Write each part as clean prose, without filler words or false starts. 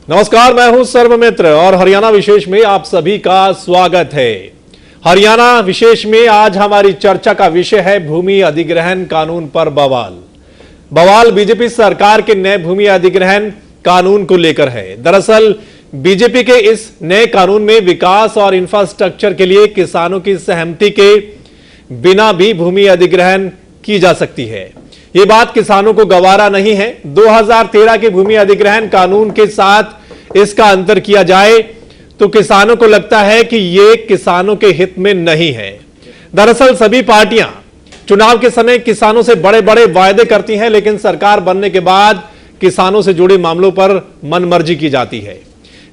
नमस्कार, मैं हूं सर्वमित्र और हरियाणा विशेष में आप सभी का स्वागत है। हरियाणा विशेष में आज हमारी चर्चा का विषय है भूमि अधिग्रहण कानून पर बवाल बीजेपी सरकार के नए भूमि अधिग्रहण कानून को लेकर है। दरअसल बीजेपी के इस नए कानून में विकास और इंफ्रास्ट्रक्चर के लिए किसानों की सहमति के बिना भी भूमि अधिग्रहण की जा सकती है। ये बात किसानों को गवारा नहीं है। 2013 के भूमि अधिग्रहण कानून के साथ इसका अंतर किया जाए तो किसानों को लगता है कि ये किसानों के हित में नहीं है। दरअसल सभी पार्टियां चुनाव के समय किसानों से बड़े बड़े वायदे करती हैं, लेकिन सरकार बनने के बाद किसानों से जुड़े मामलों पर मनमर्जी की जाती है।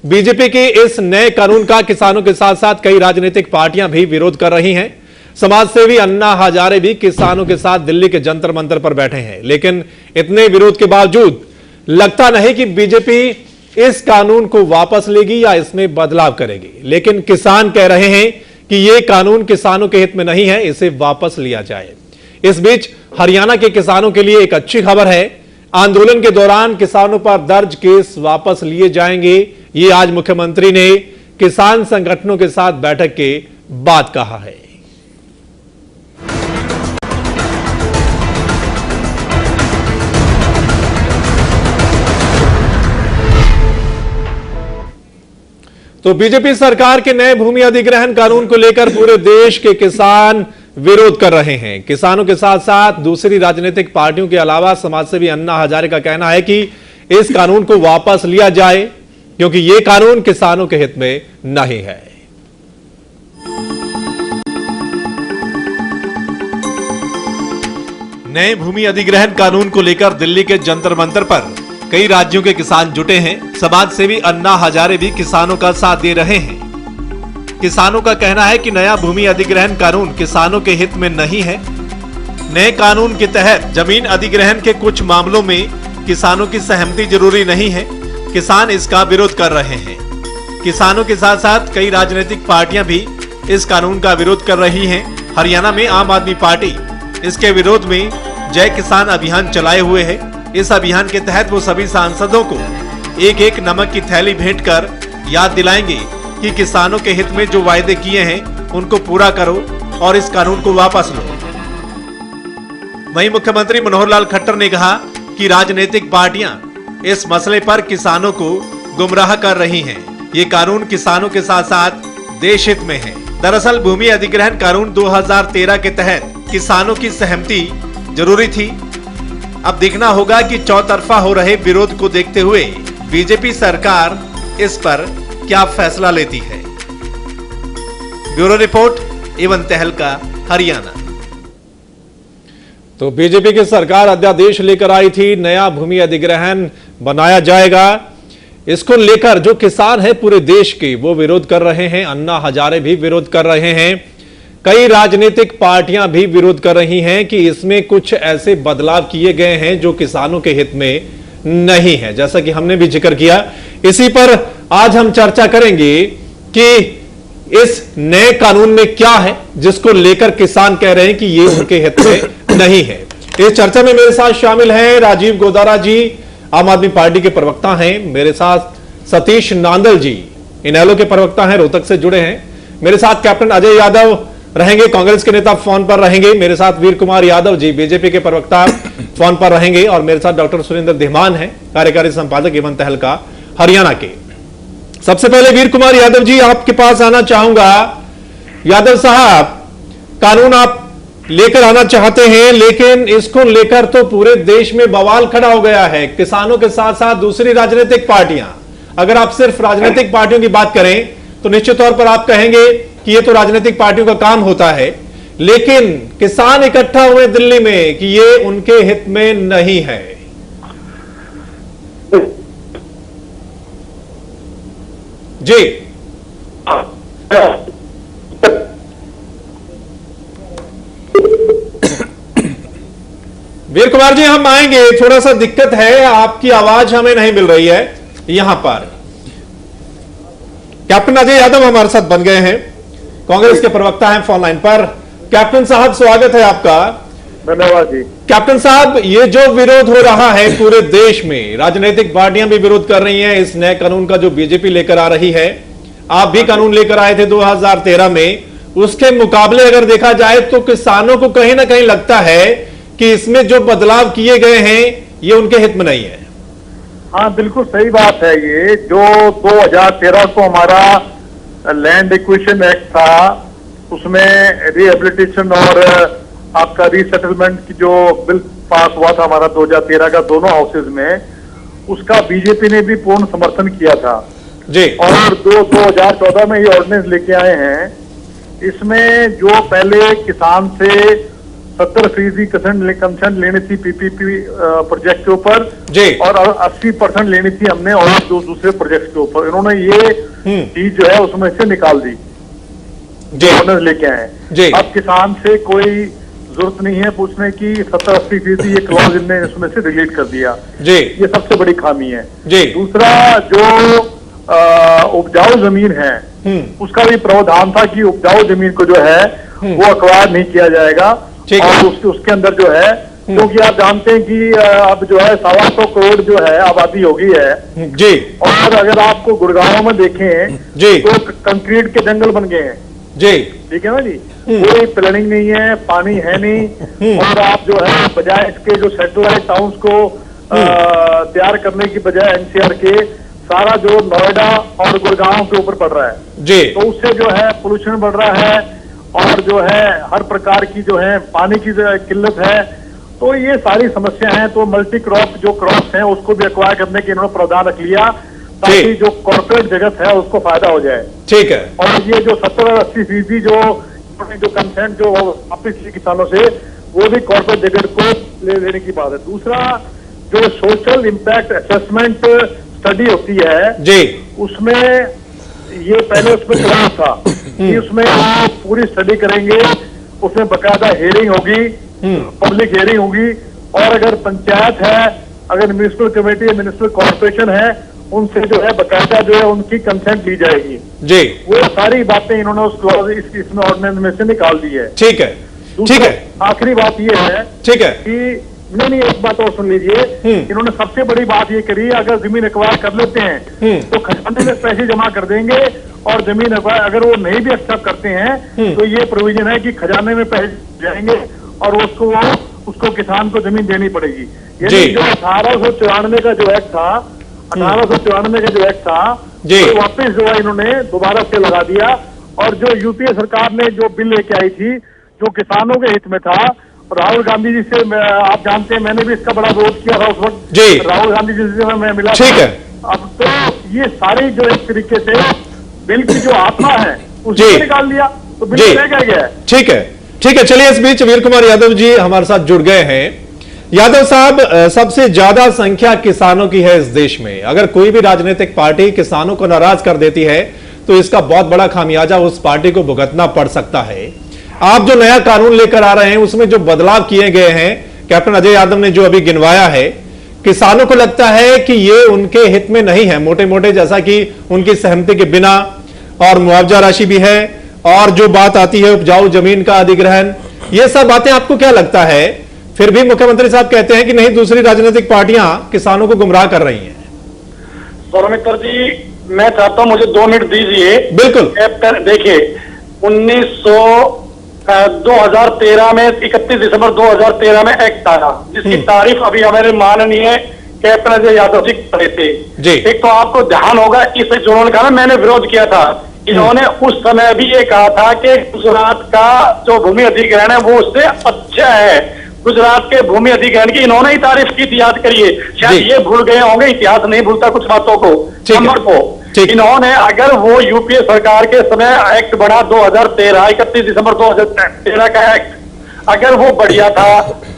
बीजेपी के इस नए कानून का किसानों के साथ साथ कई राजनीतिक पार्टियां भी विरोध कर रही हैं। समाजसेवी अन्ना हजारे भी किसानों के साथ दिल्ली के जंतर मंतर पर बैठे हैं, लेकिन इतने विरोध के बावजूद लगता नहीं कि बीजेपी इस कानून को वापस लेगी या इसमें बदलाव करेगी। लेकिन किसान कह रहे हैं कि यह कानून किसानों के हित में नहीं है, इसे वापस लिया जाए। इस बीच हरियाणा के किसानों के लिए एक अच्छी खबर है। आंदोलन के दौरान किसानों पर दर्ज केस वापस लिए जाएंगे। ये आज मुख्यमंत्री ने किसान संगठनों के साथ बैठक के बाद कहा है। तो बीजेपी सरकार के नए भूमि अधिग्रहण कानून को लेकर पूरे देश के किसान विरोध कर रहे हैं। किसानों के साथ साथ दूसरी राजनीतिक पार्टियों के अलावा समाजसेवी अन्ना हजारे का कहना है कि इस कानून को वापस लिया जाए, क्योंकि यह कानून किसानों के हित में नहीं है। नए भूमि अधिग्रहण कानून को लेकर दिल्ली के जंतर मंतर पर कई राज्यों के किसान जुटे हैं। समाजसेवी अन्ना हजारे भी किसानों का साथ दे रहे हैं। किसानों का कहना है कि नया भूमि अधिग्रहण कानून किसानों के हित में नहीं है। नए कानून के तहत जमीन अधिग्रहण के कुछ मामलों में किसानों की सहमति जरूरी नहीं है। किसान इसका विरोध कर रहे हैं। किसानों के साथ साथ कई राजनीतिक पार्टियां भी इस कानून का विरोध कर रही हैं। हरियाणा में आम आदमी पार्टी इसके विरोध में जय किसान अभियान चलाए हुए है। इस अभियान के तहत वो सभी सांसदों को एक एक नमक की थैली भेंट कर याद दिलाएंगे कि किसानों के हित में जो वायदे किए हैं उनको पूरा करो और इस कानून को वापस लो। वहीं मुख्यमंत्री मनोहर लाल खट्टर ने कहा कि राजनीतिक पार्टियां इस मसले पर किसानों को गुमराह कर रही हैं। ये कानून किसानों के साथ साथ देश हित में है। दरअसल भूमि अधिग्रहण कानून 2013 के तहत किसानों की सहमति जरूरी थी। अब देखना होगा कि चौतरफा हो रहे विरोध को देखते हुए बीजेपी सरकार इस पर क्या फैसला लेती है। ब्यूरो रिपोर्ट, एवं तहलका, हरियाणा। तो बीजेपी की सरकार अध्यादेश लेकर आई थी, नया भूमि अधिग्रहण बनाया जाएगा। इसको लेकर जो किसान है पूरे देश के, वो विरोध कर रहे हैं। अन्ना हजारे भी विरोध कर रहे हैं। कई राजनीतिक पार्टियां भी विरोध कर रही हैं कि इसमें कुछ ऐसे बदलाव किए गए हैं जो किसानों के हित में नहीं है, जैसा कि हमने भी जिक्र किया। इसी पर आज हम चर्चा करेंगे कि इस नए कानून में क्या है जिसको लेकर किसान कह रहे हैं कि ये उनके हित में नहीं है। इस चर्चा में मेरे साथ शामिल हैं राजीव गोदारा जी, आम आदमी पार्टी के प्रवक्ता हैं। मेरे साथ सतीश नांदल जी, इनेलो के प्रवक्ता हैं, रोहतक से जुड़े हैं। मेरे साथ कैप्टन अजय यादव रहेंगे, कांग्रेस के नेता फोन पर रहेंगे। मेरे साथ वीर कुमार यादव जी, बीजेपी के प्रवक्ता, फोन पर रहेंगे। और मेरे साथ डॉक्टर सुरेंद्र धीमान है, कार्यकारी संपादक एवं तहलका, हरियाणा के। सबसे पहले वीर कुमार यादव जी, आपके पास आना चाहूंगा। यादव साहब, कानून आप लेकर आना चाहते हैं, लेकिन इसको लेकर तो पूरे देश में बवाल खड़ा हो गया है। किसानों के साथ साथ दूसरी राजनीतिक पार्टियां, अगर आप सिर्फ राजनीतिक पार्टियों की बात करें तो निश्चित तौर पर आप कहेंगे कि ये तो राजनीतिक पार्टियों का काम होता है, लेकिन किसान इकट्ठा हुए दिल्ली में कि ये उनके हित में नहीं है। जी, वीर कुमार जी, हम आएंगे। थोड़ा सा दिक्कत है, आपकी आवाज हमें नहीं मिल रही है यहां पर। कैप्टन अजय यादव हमारे साथ बन गए हैं, कांग्रेस के प्रवक्ता हैं फोन लाइन पर। कैप्टन साहब, स्वागत है आपका। धन्यवाद जी। कैप्टन साहब, ये जो विरोध हो रहा है पूरे देश में, राजनीतिक पार्टियां भी विरोध कर रही हैं इस नए कानून का जो बीजेपी लेकर आ रही है। आप भी कानून लेकर आए थे 2013 में, उसके मुकाबले अगर देखा जाए तो किसानों को कहीं ना कहीं लगता है कि इसमें जो बदलाव किए गए हैं ये उनके हित में नहीं है। हाँ, बिल्कुल सही बात है। ये जो 2013 को हमारा लैंड एक्विजिशन एक्ट था, उसमें रिहेबिलिटेशन और आपका रीसेटलमेंट की जो बिल पास हुआ था हमारा 2013 का दोनों हाउसेज में, उसका बीजेपी ने भी पूर्ण समर्थन किया था जी। और 2014 में ये ऑर्डिनेंस लेके आए हैं। इसमें जो पहले किसान से 70% कमीशन लेनी थी पीपीपी प्रोजेक्ट के ऊपर और 80% लेनी थी हमने और दूसरे प्रोजेक्ट के ऊपर, इन्होंने ये चीज जो है उसमें से निकाल दी, ऑर्डिनेंस लेके आए। अब किसान से कोई जरूरत नहीं है पूछने की, 70-80% ये क्लॉज इनने इसमें से डिलीट कर दिया जी। ये सबसे बड़ी खामी है जी। दूसरा, जो उपजाऊ जमीन है उसका भी प्रावधान था कि उपजाऊ जमीन को जो है वो अक्वायर नहीं किया जाएगा और उसके अंदर जो है, क्योंकि आप जानते हैं कि अब जो है 125 करोड़ जो है आबादी हो गई है जी। और अगर आपको गुड़गांव में देखें जी तो कंक्रीट के जंगल बन गए हैं जी, ठीक है ना जी। कोई प्लानिंग नहीं है, पानी है नहीं, और आप जो है बजाय इसके जो सैटेलाइट टाउन्स को तैयार करने की बजाय एनसीआर के सारा जो नोएडा और गुड़गांव के ऊपर पड़ रहा है जी, तो उससे जो है पोल्यूशन बढ़ रहा है और जो है हर प्रकार की जो है पानी की किल्लत है। तो ये सारी समस्या है। तो मल्टी क्रॉप जो क्रॉप्स हैं उसको भी एक्वायर करने के इन्होंने प्रावधान रख लिया ताकि जो कॉर्पोरेट जगत है उसको फायदा हो जाए। ठीक है। और ये जो 70-80% जो कंसेंट जो वापिस किसानों से, वो भी कॉर्पोरेट जगत को ले लेने की बात है। दूसरा, जो सोशल इम्पैक्ट असेसमेंट स्टडी होती है जी, उसमें ये पहले उसमें चला था कि उसमें पूरी स्टडी करेंगे, उसमें बकायदा हियरिंग होगी, पब्लिक हियरिंग होगी, और अगर पंचायत है, अगर म्युनिसिपल कमेटी है, म्युनिसिपल कॉर्पोरेशन है, उनसे जो है बकायदा जो है उनकी कंसेंट ली जाएगी जी। वो सारी बातें इन्होंने उस क्लॉज इसमें ऑर्डिनेंस में से निकाल दी है। ठीक है, ठीक है। आखिरी बात ये है, ठीक है, कि नहीं, एक बात और सुन लीजिए। इन्होंने सबसे बड़ी बात ये करी, अगर जमीन एक्वायर कर लेते हैं तो खजाने में पैसे जमा कर देंगे, और जमीन एक्वायर अगर वो नहीं भी एक्सेप्ट करते हैं तो ये प्रोविजन है कि खजाने में पैसे जाएंगे और उसको किसान को जमीन देनी पड़ेगी। यानी जो 1894 का जो एक्ट था, 1894 का जो एक्ट था, तो वापस जो है इन्होंने दोबारा से लगा दिया। और जो यूपीए सरकार ने जो बिल लेके आई थी जो किसानों के हित में था, राहुल गांधी जी से आप जानते हैं मैंने भी इसका बड़ा विरोध किया था उस वक्त जी, राहुल गांधी जी से मैं मिला। ठीक है। अब तो ये सारी जो एक तरीके से बिल की जो आत्मा है उसे निकाल दिया, तो बिल रह गया है। ठीक है, ठीक है। चलिए, इस बीच वीर कुमार यादव जी हमारे साथ जुड़ गए हैं। यादव साहब, सबसे ज्यादा संख्या किसानों की है इस देश में। अगर कोई भी राजनीतिक पार्टी किसानों को नाराज कर देती है तो इसका बहुत बड़ा खामियाजा उस पार्टी को भुगतना पड़ सकता है। आप जो नया कानून लेकर आ रहे हैं उसमें जो बदलाव किए गए हैं, कैप्टन अजय यादव ने जो अभी गिनवाया है, किसानों को लगता है कि ये उनके हित में नहीं है, मोटे मोटे, जैसा कि उनकी सहमति के बिना, और मुआवजा राशि भी है, और जो बात आती है उपजाऊ जमीन का अधिग्रहण, ये सब बातें आपको क्या लगता है? फिर भी मुख्यमंत्री साहब कहते हैं कि नहीं, दूसरी राजनीतिक पार्टियां किसानों को गुमराह कर रही हैं। सौरमित्र जी, मैं चाहता हूं मुझे 2 मिनट दीजिए। बिल्कुल। देखिए, 2013 में 31 दिसंबर 2013 में एक्ट आया जिसकी तारीफ अभी हमारे माननीय कैप्टन अजय यादव जी कर रहे थे। एक तो आपको ध्यान होगा, इस जिन्होंने कहा मैंने विरोध किया था, इन्होंने उस समय भी ये कहा था कि गुजरात का जो भूमि अधिग्रहण है वो उससे अच्छा है। गुजरात के भूमि अधिग्रहण की इन्होंने ही तारीफ की थी, याद करिए। शायद ये भूल गए होंगे, इतिहास नहीं भूलता कुछ बातों को। नंबर को इन्होंने, अगर वो यूपीए सरकार के समय एक्ट बना 2013, 31 दिसंबर 2013 का एक्ट, अगर वो बढ़िया था,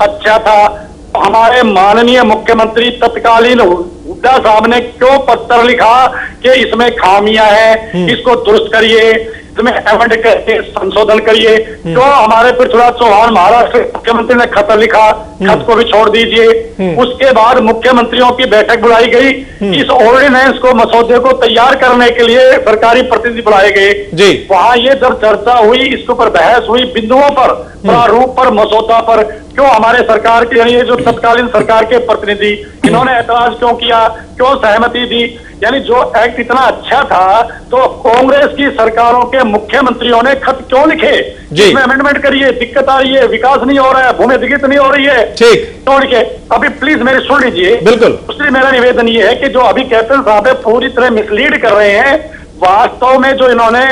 अच्छा था, तो हमारे माननीय मुख्यमंत्री तत्कालीन हुड्डा साहब ने क्यों पत्र लिखा कि इसमें खामियां हैं, इसको दुरुस्त करिए। इसमें अमेंड करके संशोधन करिए। क्यों हमारे पृथ्वीराज चौहान महाराष्ट्र मुख्यमंत्री ने खत लिखा, खत को भी छोड़ दीजिए। उसके बाद मुख्यमंत्रियों की बैठक बुलाई गई, इस ऑर्डिनेंस को, मसौदे को तैयार करने के लिए सरकारी प्रतिनिधि बुलाए गए। वहां ये जब चर्चा हुई, इसके ऊपर बहस हुई, बिंदुओं पर, प्रारूप पर, मसौदा पर, क्यों हमारे सरकार के, यानी जो तत्कालीन सरकार के प्रतिनिधि, इन्होंने ऐतराज क्यों किया, क्यों सहमति दी? यानी जो एक्ट इतना अच्छा था तो कांग्रेस की सरकारों के मुख्यमंत्रियों ने खत क्यों लिखे, इसमें अमेंडमेंट करिए, दिक्कत आ रही है, विकास नहीं हो रहा है, भूमि अधिग्रहण नहीं हो रही है, ठीक क्यों लिखे? अभी प्लीज मेरी सुन लीजिए। बिल्कुल। इसलिए मेरा निवेदन ये है कि जो अभी कैप्टन साहब पूरी तरह मिसलीड कर रहे हैं। वास्तव में जो इन्होंने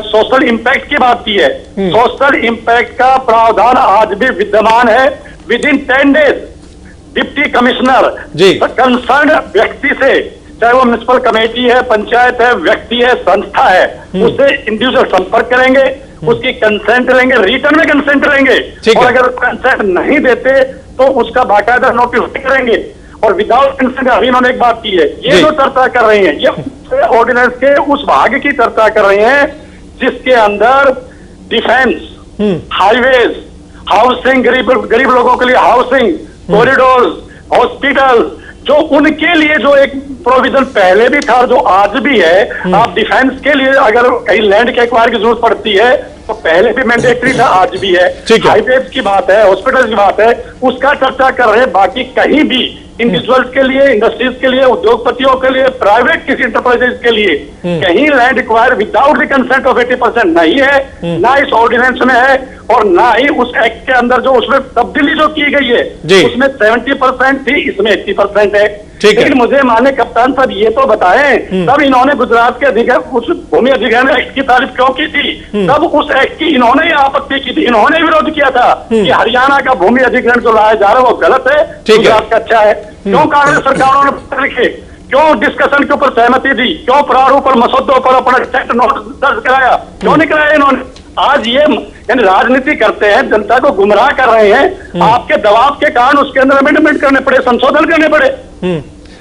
सोशल इंपैक्ट की बात की है, सोशल इंपैक्ट का प्रावधान आज भी विद्यमान है। With in 10 days deputy commissioner concern व्यक्ति से, चाहे वो म्युनिसिपल कमेटी है, पंचायत है, व्यक्ति है, संस्था है, उससे इंडिविजुअल संपर्क करेंगे, उसकी कंसेंट लेंगे, रिटर्न में कंसेंट लेंगे, और अगर कंसेंट नहीं देते तो उसका बाकायदा नोटिस करेंगे। और विदाउट कंसेंट, अभी इन्होंने एक बात की है, ये जो चर्चा कर रहे हैं, ये ऑर्डिनेंस के उस भाग की चर्चा कर रहे हैं जिसके अंदर डिफेंस, हाईवेज, हाउसिंग, गरीब लोगों के लिए हाउसिंग, कॉरिडोर्स, हॉस्पिटल, जो उनके लिए जो एक प्रोविजन पहले भी था, जो आज भी है। आप डिफेंस के लिए अगर कहीं लैंड के एक्वायर की जरूरत पड़ती है तो पहले भी मैंडेटरी था, आज भी है। हाईवेज की बात है, हॉस्पिटल की बात है, उसका चर्चा कर रहे हैं। बाकी कहीं भी इंडिविजुअल्स के लिए, इंडस्ट्रीज के लिए, उद्योगपतियों के लिए, प्राइवेट किसी इंटरप्राइजेज के लिए कहीं land acquire without the consent of 80% नहीं है, ना इस ऑर्डिनेंस में है, और ना ही उस एक्ट के अंदर जो उसमें तब्दीली जो की गई है उसमें 70% थी, इसमें 80% है। लेकिन मुझे माननीय कप्तान साहब ये तो बताएं, तब इन्होंने गुजरात के अधिग्रहण, उस भूमि अधिग्रहण एक्ट की तारीफ क्यों की थी? तब उस एक्ट की इन्होंने ही आपत्ति की थी, इन्होंने विरोध किया था कि हरियाणा का भूमि अधिग्रहण जो लाया जा रहा है वो गलत है, गुजरात का अच्छा है। क्यों कांग्रेस सरकारों ने लिखे, क्यों डिस्कशन के ऊपर सहमति दी, क्यों प्रारूप और मसौदों पर अपना टेक्स्ट नोट दर्ज कराया, क्यों नहीं कराया इन्होंने? आज ये यानी राजनीति करते हैं, जनता को गुमराह कर रहे हैं, आपके दबाव के कारण उसके अंदर अमेंडमेंट करने पड़े, संशोधन करने पड़े।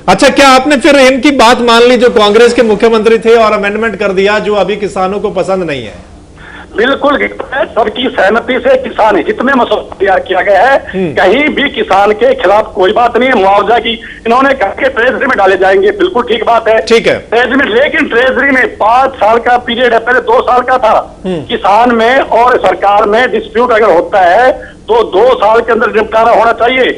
अच्छा, क्या आपने फिर इनकी बात मान ली जो कांग्रेस के मुख्यमंत्री थे और अमेंडमेंट कर दिया जो अभी किसानों को पसंद नहीं है? बिल्कुल, सबकी सहमति से किसान हित में मसौदा तैयार किया गया है। कहीं भी किसान के खिलाफ कोई बात नहीं है। मुआवजा की इन्होंने कहा कि ट्रेजरी में डाले जाएंगे, बिल्कुल ठीक बात है, ठीक है, ट्रेजरी में। लेकिन ट्रेजरी में 5 साल का पीरियड है, पहले 2 साल का था। किसान में और सरकार में डिस्प्यूट अगर होता है तो 2 साल के अंदर निपटारा होना चाहिए।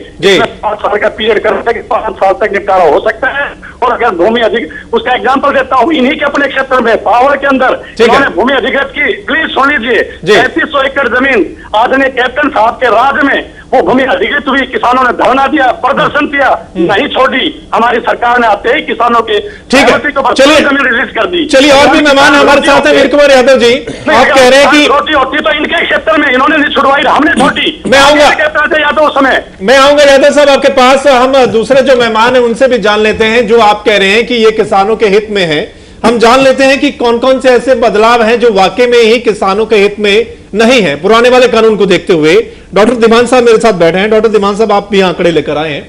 5 साल का पीरियड करते हैं, 5 साल तक निपटारा हो सकता है। और अगर भूमि अधिक, उसका एग्जांपल देता हूं, इन्हीं के अपने क्षेत्र में पावर के अंदर इन्होंने भूमि अधिग्रहण की, प्लीज सुन लीजिए, 3500 एकड़ जमीन आदरणीय कैप्टन साहब के राज में वो भूमि अधिग्रहित हुई। किसानों ने धरना दिया, प्रदर्शन किया, नहीं छोड़ी। हमारी सरकार ने आते ही किसानों के जमीन रिलीज कर दी। चलिए, और भी मेहमान हमारे साथ हैं। वीर कुमार यादव जी, आप कह रहे हैं कि रोटी होती तो इनके क्षेत्र में इन्होंने नहीं छुड़वाई, हमने छोड़ी। मैं आऊंगा यादव समय, मैं आऊंगा यादव साहब आपके पास। हम दूसरे जो मेहमान हैं उनसे भी जान लेते हैं। जो आप कह रहे हैं कि ये किसानों के हित में है, हम जान लेते हैं कि कौन कौन से ऐसे बदलाव हैं जो वाकई में ही किसानों के हित में नहीं है पुराने वाले कानून को देखते हुए। डॉक्टर धीमान साहब मेरे साथ बैठे हैं। डॉक्टर धीमान साहब, आप भी आंकड़े लेकर आए हैं।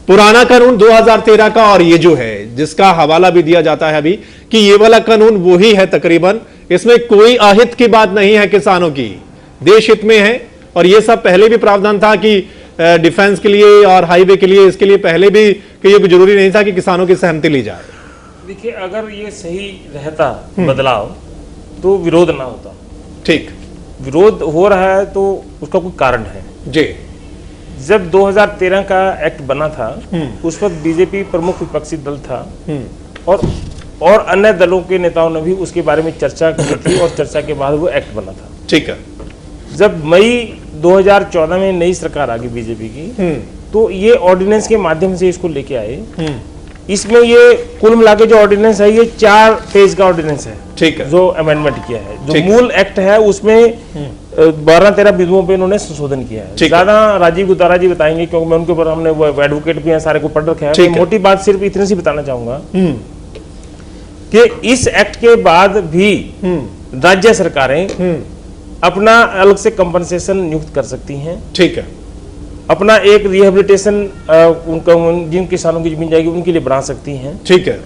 पुराना कानून 2013 का और ये जो है जिसका हवाला भी दिया जाता है अभी कि ये वाला कानून वही है तकरीबन, इसमें कोई अहित की बात नहीं है, किसानों की देश हित में है। और ये सब पहले भी प्रावधान था कि डिफेंस के लिए और हाईवे के लिए, इसके लिए पहले भी कि ये जरूरी नहीं था कि किसानों की सहमति ली जाए। देखिए, अगर ये सही रहता बदलाव तो विरोध ना होता। ठीक, विरोध हो रहा है तो उसका कोई कारण है जी। जब 2013 का एक्ट बना था उस वक्त बीजेपी प्रमुख विपक्षी दल था और अन्य दलों के नेताओं ने भी उसके बारे में चर्चा की थी और चर्चा के बाद वो एक्ट बना था। ठीक है। जब मई 2014 में नई सरकार आ गई बीजेपी की, तो ये ऑर्डिनेंस के माध्यम से इसको लेके आए। इसमें ये कुल मिला के जो ऑर्डिनेंस है ये 4 पेज का ऑर्डिनेंस है। ठीक है। जो अमेंडमेंट किया है, जो मूल एक्ट है उसमें 12-13 बिंदुओं पे इन्होंने संशोधन किया है। ज्यादा राजीव गुतारा जी बताएंगे क्योंकि मैं उनके ऊपर, हमने वो एडवोकेट भी हैं, सारे को पढ़ रखा है। मोटी बात सिर्फ इतनी सी बताना चाहूंगा कि इस एक्ट के बाद भी राज्य सरकारें अपना अलग से कंपनसेशन नियुक्त कर सकती हैं। ठीक है। अपना एक रिहेबिलिटेशन उनका जिन किसानों की जमीन जाएगी उनके लिए बना सकती हैं। ठीक है।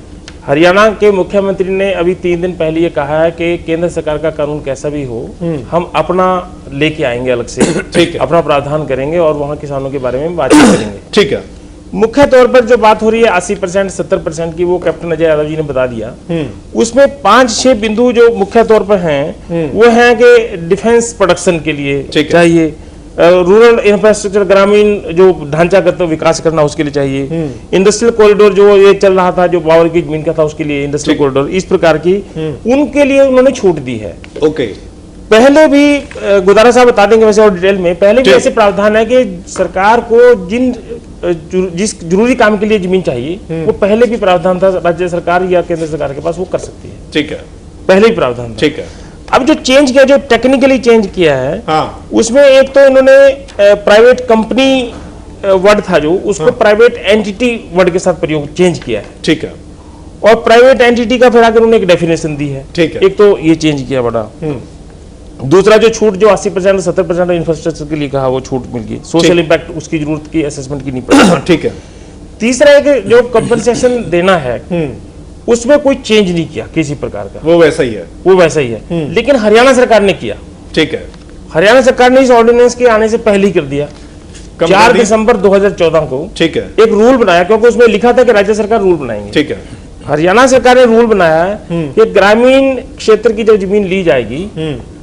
हरियाणा के मुख्यमंत्री ने अभी 3 दिन पहले ये कहा है कि केंद्र सरकार का कानून कैसा भी हो, हम अपना लेके आएंगे अलग से, ठीक है, अपना प्रावधान करेंगे और वहां किसानों के बारे में बातचीत करेंगे। ठीक है। मुख्य तौर पर जो बात हो रही है 80% 70% की, वो कैप्टन अजय यादव जी ने बता दिया। उसमें 5-6 बिंदु जो मुख्य तौर पर हैं वो हैं कि डिफेंस प्रोडक्शन के लिए चाहिए, रूरल इंफ्रास्ट्रक्चर, ग्रामीण जो ढांचागत विकास करना उसके लिए चाहिए, इंडस्ट्रियल कॉरिडोर जो ये चल रहा था जो बावर की जमीन का था उसके लिए इंडस्ट्रियल कॉरिडोर, इस प्रकार की उनके लिए उन्होंने छूट दी है। ओके। पहले भी गुदारा साहब बता देंगे वैसे और डिटेल में, पहले भी ऐसे प्रावधान है कि सरकार को जिस जरूरी काम के लिए जमीन चाहिए वो पहले भी प्रावधान था, राज्य सरकार या केंद्र सरकार के पास वो कर सकती है। ठीक है, पहले भी प्रावधान था। ठीक है। अब जो चेंज किया, जो टेक्निकली चेंज किया है, उसमें एक तो इन्होंने प्राइवेट कंपनी वर्ड था जो उसको प्राइवेट एंटिटी वर्ड के साथ प्रयोग चेंज किया है। ठीक है। और प्राइवेट एंटिटी का फिर आकर उन्होंने एक डेफिनेशन दी है। ठीक है। एक तो ये चेंज किया बड़ा। दूसरा जो छूट जो 80% 70% इंफ्रास्ट्रक्चर के लिए कहा वो छूट मिल गई, सोशल इंपैक्ट उसकी जरूरत की असेसमेंट की नहीं पड़ी। ठीक है। तीसरा एक जो कंपनसेशन देना है उसमें कोई चेंज नहीं किया किसी प्रकार का, वो वैसा ही है, वो वैसा ही है। लेकिन हरियाणा सरकार ने किया। ठीक है। हरियाणा सरकार ने इस ऑर्डिनेंस के आने से पहले ही कर दिया। 4 दिसंबर 2014 को ठीक है एक रूल बनाया, क्योंकि उसमें लिखा था कि राज्य सरकार रूल बनाएंगे। ठीक है। हरियाणा सरकार ने रूल बनाया है कि ग्रामीण क्षेत्र की जब जमीन ली जाएगी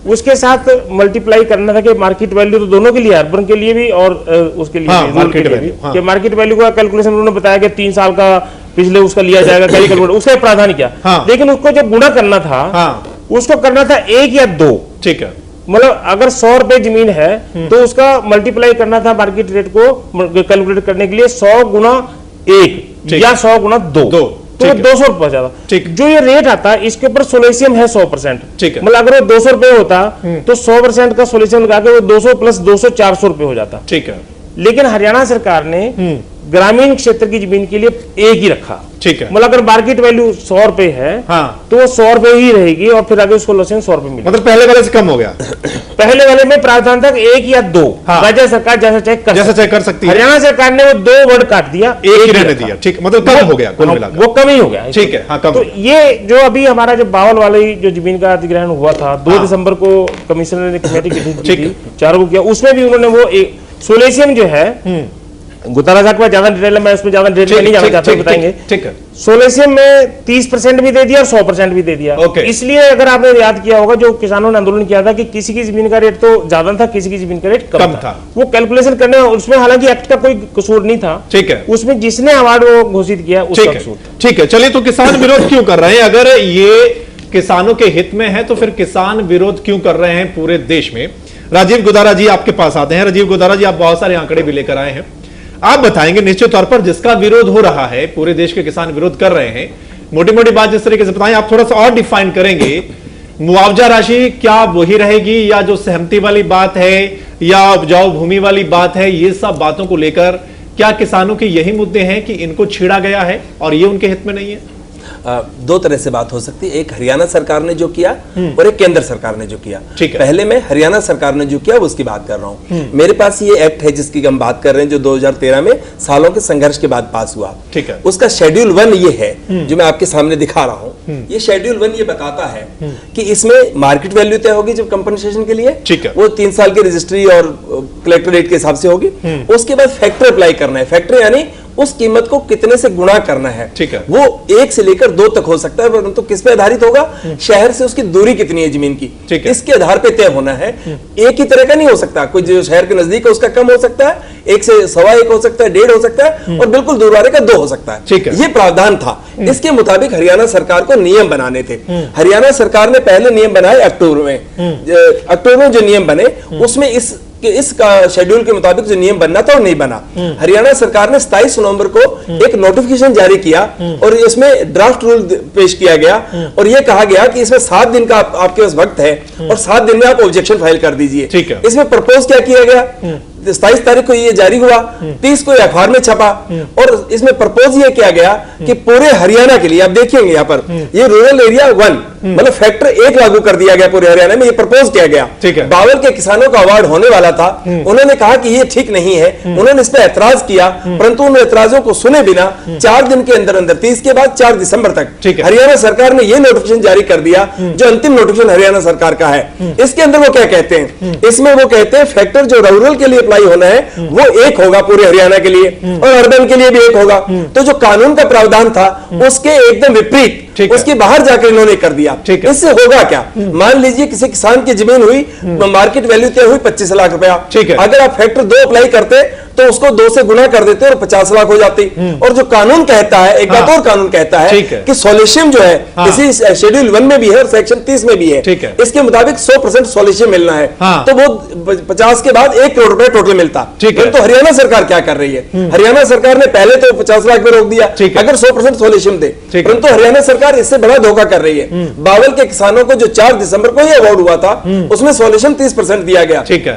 उसके साथ मल्टीप्लाई करना था कि मार्केट वैल्यू तो दोनों के लिए, अर्बन के लिए भी और उसके लिए मार्केट वैल्यू, कि मार्केट वैल्यू का कैलकुलेशन उन्होंने बताया कि 3 साल का पिछले उसका लिया जाएगा, कैलकुलेट उसका प्रावधान किया। लेकिन उसको जब गुणा करना था उसको करना था 1 या 2। ठीक है। मतलब अगर 100 रुपए जमीन है तो उसका मल्टीप्लाई करना था मार्केट रेट को कैलकुलेट करने के लिए 100 गुना 1 या 100 गुना 2, तो 200 रुपए ज्यादा। जो ये रेट आता है इसके ऊपर सोलेशियम है 100%। मतलब अगर वो 200 रुपए होता तो 100% का सोलेशियम लगा के वो 200 प्लस 200 400 रुपए हो जाता। ठीक है। लेकिन हरियाणा सरकार ने ग्रामीण क्षेत्र की जमीन के लिए 1 ही रखा। ठीक है। मतलब अगर मार्केट वैल्यू 100 रुपए है तो वो 100 रुपए ही रहेगी और फिर आगे उसको लोसेन 100 रुपए मिलेगा। मतलब पहले वाले से कम हो गया। पहले वाले में प्रावधान था 1 या 2, राज्य सरकार जैसा चेक कर सकती है। हरियाणा सरकार ने वो 2 वर्ड काट दिया, 1 ही रहने दिया। ठीक, मतलब कम हो गया, कुल मिलाकर वो कम ही हो गया। ठीक है। तो ये जो अभी हमारा जो बावल वाली जो जमीन का अधिग्रहण हुआ था 2 दिसंबर को कमिश्नर ने कमेटी की 4 को किया, उसमें भी उन्होंने वो सोलेशियम जो है गुतारा साहब का ज्यादा डिटेल है, मैं उसमें ज्यादा डिटेल नहीं जाना चाहता, बताएंगे। ठीक है। सोलेशियम में 30% भी दे दिया और 100% भी दे दिया। इसलिए अगर आपने याद किया होगा जो किसानों ने आंदोलन किया था कि किसी की जमीन का रेट तो ज्यादा था, किसी की जमीन का रेट कम था, वो कैलकुलेशन करने उसमें हालांकि एक्ट का कोई कसूर नहीं था। ठीक है। उसमें जिसने अवार्ड वो घोषित किया उसका कसूर। ठीक है। चलिए, तो किसान विरोध क्यों कर रहे हैं? अगर ये किसानों के हित में है तो फिर किसान विरोध क्यों कर रहे हैं पूरे देश में? राजीव गुदारा जी आपके पास आते हैं। राजीव गुदारा जी, आप बहुत सारे आंकड़े भी लेकर आए हैं, आप बताएंगे निश्चित तौर पर जिसका विरोध हो रहा है, पूरे देश के किसान विरोध कर रहे हैं, मोटी मोटी बात जिस तरीके से बताएं, आप थोड़ा सा और डिफाइन करेंगे। मुआवजा राशि क्या वही रहेगी या जो सहमति वाली बात है या उपजाऊ भूमि वाली बात है, ये सब बातों को लेकर क्या किसानों के यही मुद्दे हैं कि इनको छेड़ा गया है और ये उनके हित में नहीं है? 2 तरह से बात हो सकती है। एक हरियाणा सरकार ने जो किया और एक केंद्र सरकार ने जो किया। पहले मैं हरियाणा सरकार ने जो किया उसकी बात कर रहा हूं। मेरे पास ये एक्ट है जिसकी हम बात कर रहे हैं, जो 2013 में सालों के संघर्ष के बाद पास हुआ। ठीक है। उसका शेड्यूल 1 ये है जो मैं आपके सामने दिखा रहा हूं। ये शेड्यूल 1 ये बताता है कि इसमें मार्केट वैल्यू तय होगी जब कंपनसेशन के लिए, वो 3 साल की रजिस्ट्री और कलेक्टर रेट के हिसाब से होगी। उसके बाद फैक्टर अप्लाई करना है। फैक्टर यानी उस कीमत को कितने से गुणा करना है। ठीक है। वो 1 से लेकर 2 तक हो सकता है, परंतु किस पे आधारित होगा? शहर से उसकी दूरी कितनी है जमीन की, इसके आधार पे तय होना है। एक ही तरह का नहीं हो सकता, कोई जो शहर के नजदीक है उसका कम हो सकता है, 1 से 1.25 हो सकता है, 1.5 हो सकता है, और बिल्कुल दूर वाले का 2 हो सकता है। ठीक है। ये प्रावधान था। इसके मुताबिक हरियाणा सरकार को नियम बनाने थे। हरियाणा सरकार ने पहले नियम बनाए अक्टूबर में जो नियम बने उसमें इस शेड्यूल के मुताबिक जो नियम बनना था वो नहीं बना। हरियाणा सरकार ने 27 नवंबर को एक नोटिफिकेशन जारी किया और इसमें ड्राफ्ट रूल पेश किया गया और यह कहा गया कि इसमें 7 दिन का आपके पास वक्त है और 7 दिन में आप ऑब्जेक्शन फाइल कर दीजिए। इसमें प्रपोज क्या किया गया? 27 तारीख को ये जारी हुआ, 30 को अखबार में छपा और इसमें प्रपोज ये किया गया कि पूरे हरियाणा के लिए, आप देखिएंगे यहाँ पर ये रूरल एरिया 1 मतलब फैक्टर 1 लागू कर दिया गया पूरे हरियाणा में, ये प्रपोज किया गया। बावल के किसानों का अवार्ड होने वाला था, उन्होंने कहा कि ये ठीक नहीं है, उन्होंने इस पर ऐतराज किया, परंतु उन ऐतराजों को सुने बिना 4 दिन के अंदर अंदर 30 के बाद 4 दिसंबर तक हरियाणा सरकार ने ये नोटिफिकेशन जारी कर दिया, जो अंतिम नोटिफिकेशन हरियाणा सरकार का है। इसके अंदर वो क्या कहते हैं, इसमें वो कहते हैं फैक्टर जो रूरल के लिए अप्लाई होना है वो 1 होगा पूरे हरियाणा के लिए और अर्बन के लिए भी 1 होगा। तो जो कानून का प्रावधान था उसके एकदम विपरीत उसके बाहर जाकर इन्होंने कर दिया। इससे होगा क्या, मान लीजिए किसी किसान की जमीन हुई, मार्केट वैल्यू क्या हुई 25 लाख रुपया, अगर आप फैक्टर 2 अप्लाई करते तो उसको 2 से गुना कर देते और 50 लाख हो जाती। और जो कानून कहता है, एक बात और कानून कहता है कि सोल्यूशन जो है इसी शेड्यूल 1 में भी है और सेक्शन 30 में भी है, इसके मुताबिक 100% सोल्यूशन मिलना है, तो वो 50 के बाद 1 करोड़ रुपए टोटल मिलता। तो हरियाणा सरकार क्या कर रही है, हरियाणा सरकार ने पहले तो 50 लाख में रोक दिया अगर 100% सोल्यूशन दे, परंतु हरियाणा सरकार इससे बड़ा धोखा कर रही है। बावल के किसानों को जो 4 दिसंबर को ही अवार्ड हुआ था उसमें सोल्यूशन 30% दिया गया। ठीक है,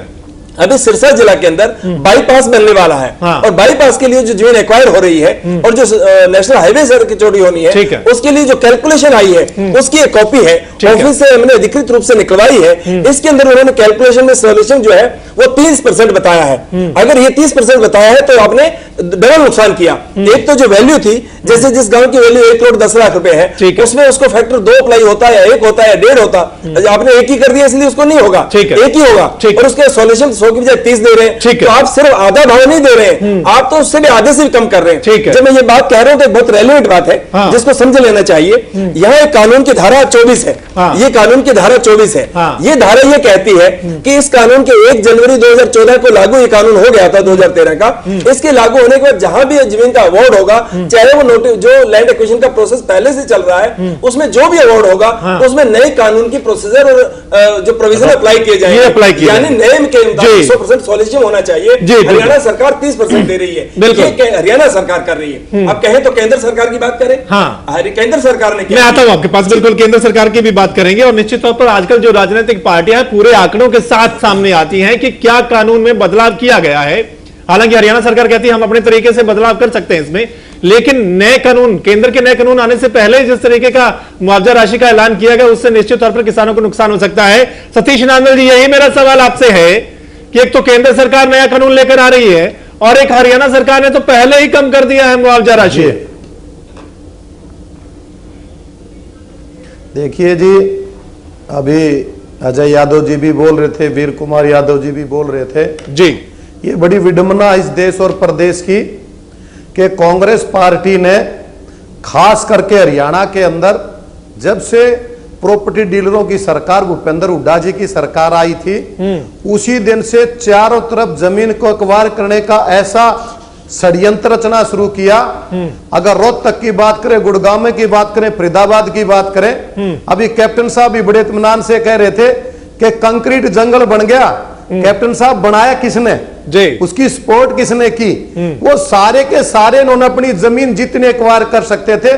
अभी सिरसा जिला के अंदर बाईपास बनने वाला है और बाईपास के लिए जो जमीन एक्वायर हो रही है और जो नेशनल हाईवे सड़क की चौड़ी होनी है उसके लिए जो कैलकुलेशन आई है उसकी एक कॉपी है, ऑफिस से हमने अधिकृत रूप से निकलवाई है। इसके अंदर उन्होंने कैलकुलेशन में सोल्यूशन जो है वो 30% बताया है। अगर ये 30% बताया है तो आपने डबल नुकसान किया। एक तो जो वैल्यू थी, जैसे जिस गांव की वैल्यू 1 करोड़ 10 लाख रुपए है, उसमें उसको फैक्टर 2 अप्लाई होता है, 1 होता है, 1.5 होता, आपने 1 ही कर दिया इसलिए उसको नहीं होगा, 1 ही होगा और उसके सोल्यूशन 100 की बजाय 30 दे रहे हैं, तो आप सिर्फ आधा भाव नहीं दे रहे हैं, आप तो उससे भी आधे से भी कम कर रहे हैं। जब मैं ये बात कह रहा हूं तो बहुत रेलेवेंट बात है जिसको समझ लेना चाहिए। यहाँ एक कानून की धारा 24 है, ये कानून की धारा 24 है। ये धारा ये कहती है कि इस कानून के 1 जनवरी 2014 को लागू ये कानून हो गया था 2013 का। इसके लागू होने के बाद जहां भी जमीन का अवार्ड होगा, चाहे वो नोटिस जो लैंड एक्विजिशन का प्रोसेस पहले से चल रहा है, उसमें जो भी अवार्ड होगा उसमें नए कानून की प्रोसीजर और जो प्रोविजन अप्लाई किए जाएंगे, यानी नए के मुताबिक 100% सोल्यूशन होना चाहिए। हरियाणा सरकार 30% दे रही है, ये हरियाणा सरकार कर रही है। अब कहें तो केंद्र सरकार की बात करें, केंद्र सरकार ने, मैं आता हूं आपके पास, बिल्कुल केंद्र सरकार की भी बात करेंगे और निश्चित तौर पर आजकल जो राजनीतिक पार्टियां पूरे आंकड़ों के साथ सामने आती हैं कि क्या कानून में बदलाव किया गया है। हालांकि हरियाणा सरकार कहती है हम अपने तरीके से बदलाव कर सकते हैं इसमें, लेकिन नए कानून, केंद्र के नए कानून आने से पहले जिस तरीके का मुआवजा राशि का ऐलान किया गया उससे निश्चित तौर पर किसानों को नुकसान हो सकता है। सतीश नांदल जी, यही मेरा सवाल आपसे है कि एक तो केंद्र सरकार नया कानून लेकर आ रही है और एक हरियाणा सरकार ने तो पहले ही कम कर दिया है मुआवजा राशि। देखिए जी, अभी अजय यादव जी भी बोल रहे थे, वीर कुमार यादव जी भी बोल रहे थे जी, ये बड़ी विडंबना इस देश और प्रदेश की कि कांग्रेस पार्टी ने खास करके हरियाणा के अंदर जब से प्रॉपर्टी डीलरों की सरकार, भूपेंद्र हुड्डा जी की सरकार आई थी, उसी दिन से चारों तरफ जमीन को एक्वायर करने का ऐसा षड्यंत्र रचना शुरू किया। अगर रोहतक की बात करें, गुड़गांव की बात करें, फरीदाबाद की बात करें, अभी कैप्टन साहब भी बड़े इत्मीनान से कह रहे थे कि कंक्रीट जंगल बन गया। कैप्टन साहब, बनाया किसने जी, उसकी सपोर्ट किसने की? वो सारे के सारे इन्होंने अपनी जमीन जितने एक्वायर कर सकते थे,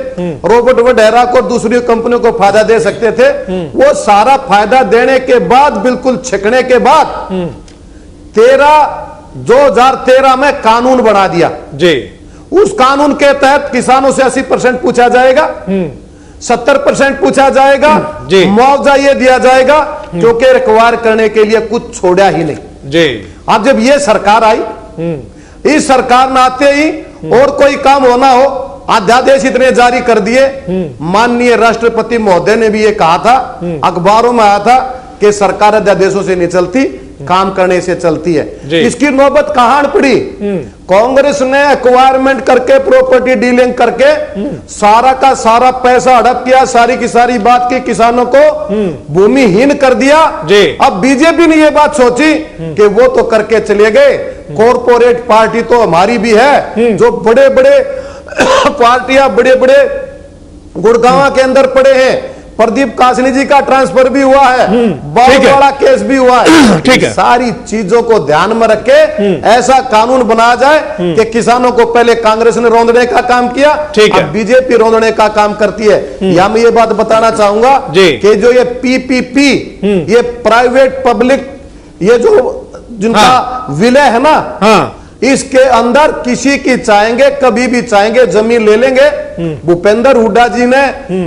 रॉबर्ट वडेरा को, दूसरी कंपनियों को फायदा दे सकते थे, वो सारा फायदा देने के बाद, बिल्कुल छिकने के बाद 2013 में कानून बना दिया जी। उस कानून के तहत किसानों से 80% पूछा जाएगा, 70% पूछा जाएगा, मुआवजा ये दिया जाएगा क्योंकि रिक्वायर करने के लिए कुछ छोड़ा ही नहीं जी। अब जब ये सरकार आई, इस सरकार में आते ही और कोई काम होना हो, अध्यादेश इतने जारी कर दिए। माननीय राष्ट्रपति महोदय ने भी ये कहा था, अखबारों में आया था कि सरकार अध्यादेशों से नहीं चलती, काम करने से चलती है। इसकी नौबत कहां पड़ी? कांग्रेस ने एक्वायरमेंट करके, प्रॉपर्टी डीलिंग करके सारा का सारा पैसा हड़प किया, सारी की सारी बात की, किसानों को भूमिहीन कर दिया। अब बीजेपी ने यह बात सोची कि वो तो करके चले गए, कॉरपोरेट पार्टी तो हमारी भी है, जो बड़े बड़े पार्टियां बड़े बड़े गुड़गांव के अंदर पड़े हैं। प्रदीप कासनी जी का ट्रांसफर भी हुआ है, बहुत बड़ा केस भी हुआ है। ठीक है, सारी चीजों को ध्यान में रख के ऐसा कानून बनाया जाए कि किसानों को पहले कांग्रेस ने रौंदने का काम किया, अब बीजेपी रौंदने का काम करती है। यहां मैं ये बात बताना चाहूंगा कि जो ये पीपीपी, ये प्राइवेट पब्लिक ये जो जिनका विलय है ना, इसके अंदर किसी की चाहेंगे, कभी भी चाहेंगे जमीन ले लेंगे। भूपेंद्र हुड्डा जी ने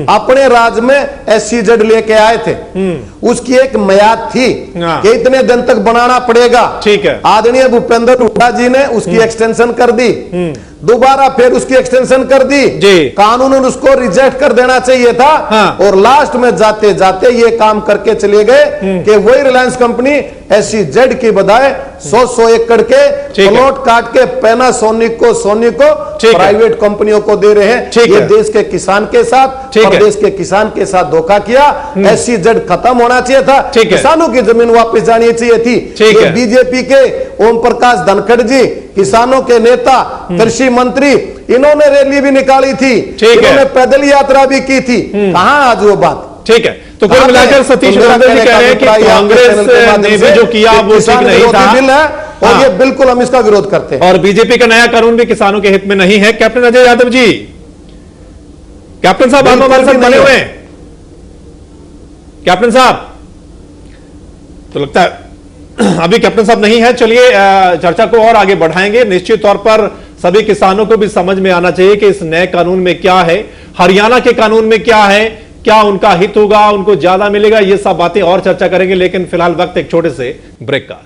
अपने राज्य में SEZ लेके आए थे, उसकी एक मियाद थी कि इतने दिन तक बनाना पड़ेगा। ठीक है, आदरणीय भूपेंद्र हुड्डा जी ने उसकी एक्सटेंशन कर दी, दोबारा फिर उसकी एक्सटेंशन कर दी, कानून उसको रिजेक्ट कर देना चाहिए था। और लास्ट में जाते जाते ये काम करके चले गए कि वही रिलायंस कंपनी SEZ की बजाय 100 एकड़ के प्लॉट काट के पैनासोनिक को, सोनी को, प्राइवेट कंपनियों को दे रहे हैं। ये देश के किसान के साथ, प्रदेश के किसान के साथ धोखा किया। SEZ खत्म होना चाहिए था, किसानों की जमीन वापस जानी चाहिए थी। बीजेपी के ओम प्रकाश धनखड़ जी, किसानों के नेता, कृषि मंत्री, इन्होंने रैली भी निकाली थी, इन्होंने पैदल यात्रा भी की थी। कहां आज वो बात? ठीक है, तो कुल मिलाकर सतीश रंजन जी कह रहे हैं कि कांग्रेस ने भी जो किया वो ठीक नहीं था, और ये बिल्कुल हम इसका विरोध करते हैं। और बीजेपी का नया कानून भी किसानों के हित में नहीं है। कैप्टन अजय यादव जी, कैप्टन साहब आप हमारे साथ बने हुए हैं? कैप्टन साहब, तो लगता है अभी कैप्टन साहब नहीं है। चलिए चर्चा को और आगे बढ़ाएंगे। निश्चित तौर पर सभी किसानों को भी समझ में आना चाहिए कि इस नए कानून में क्या है, हरियाणा के कानून में क्या है, क्या उनका हित होगा, उनको ज्यादा मिलेगा, ये सब बातें और चर्चा करेंगे। लेकिन फिलहाल वक्त एक छोटे से ब्रेक का।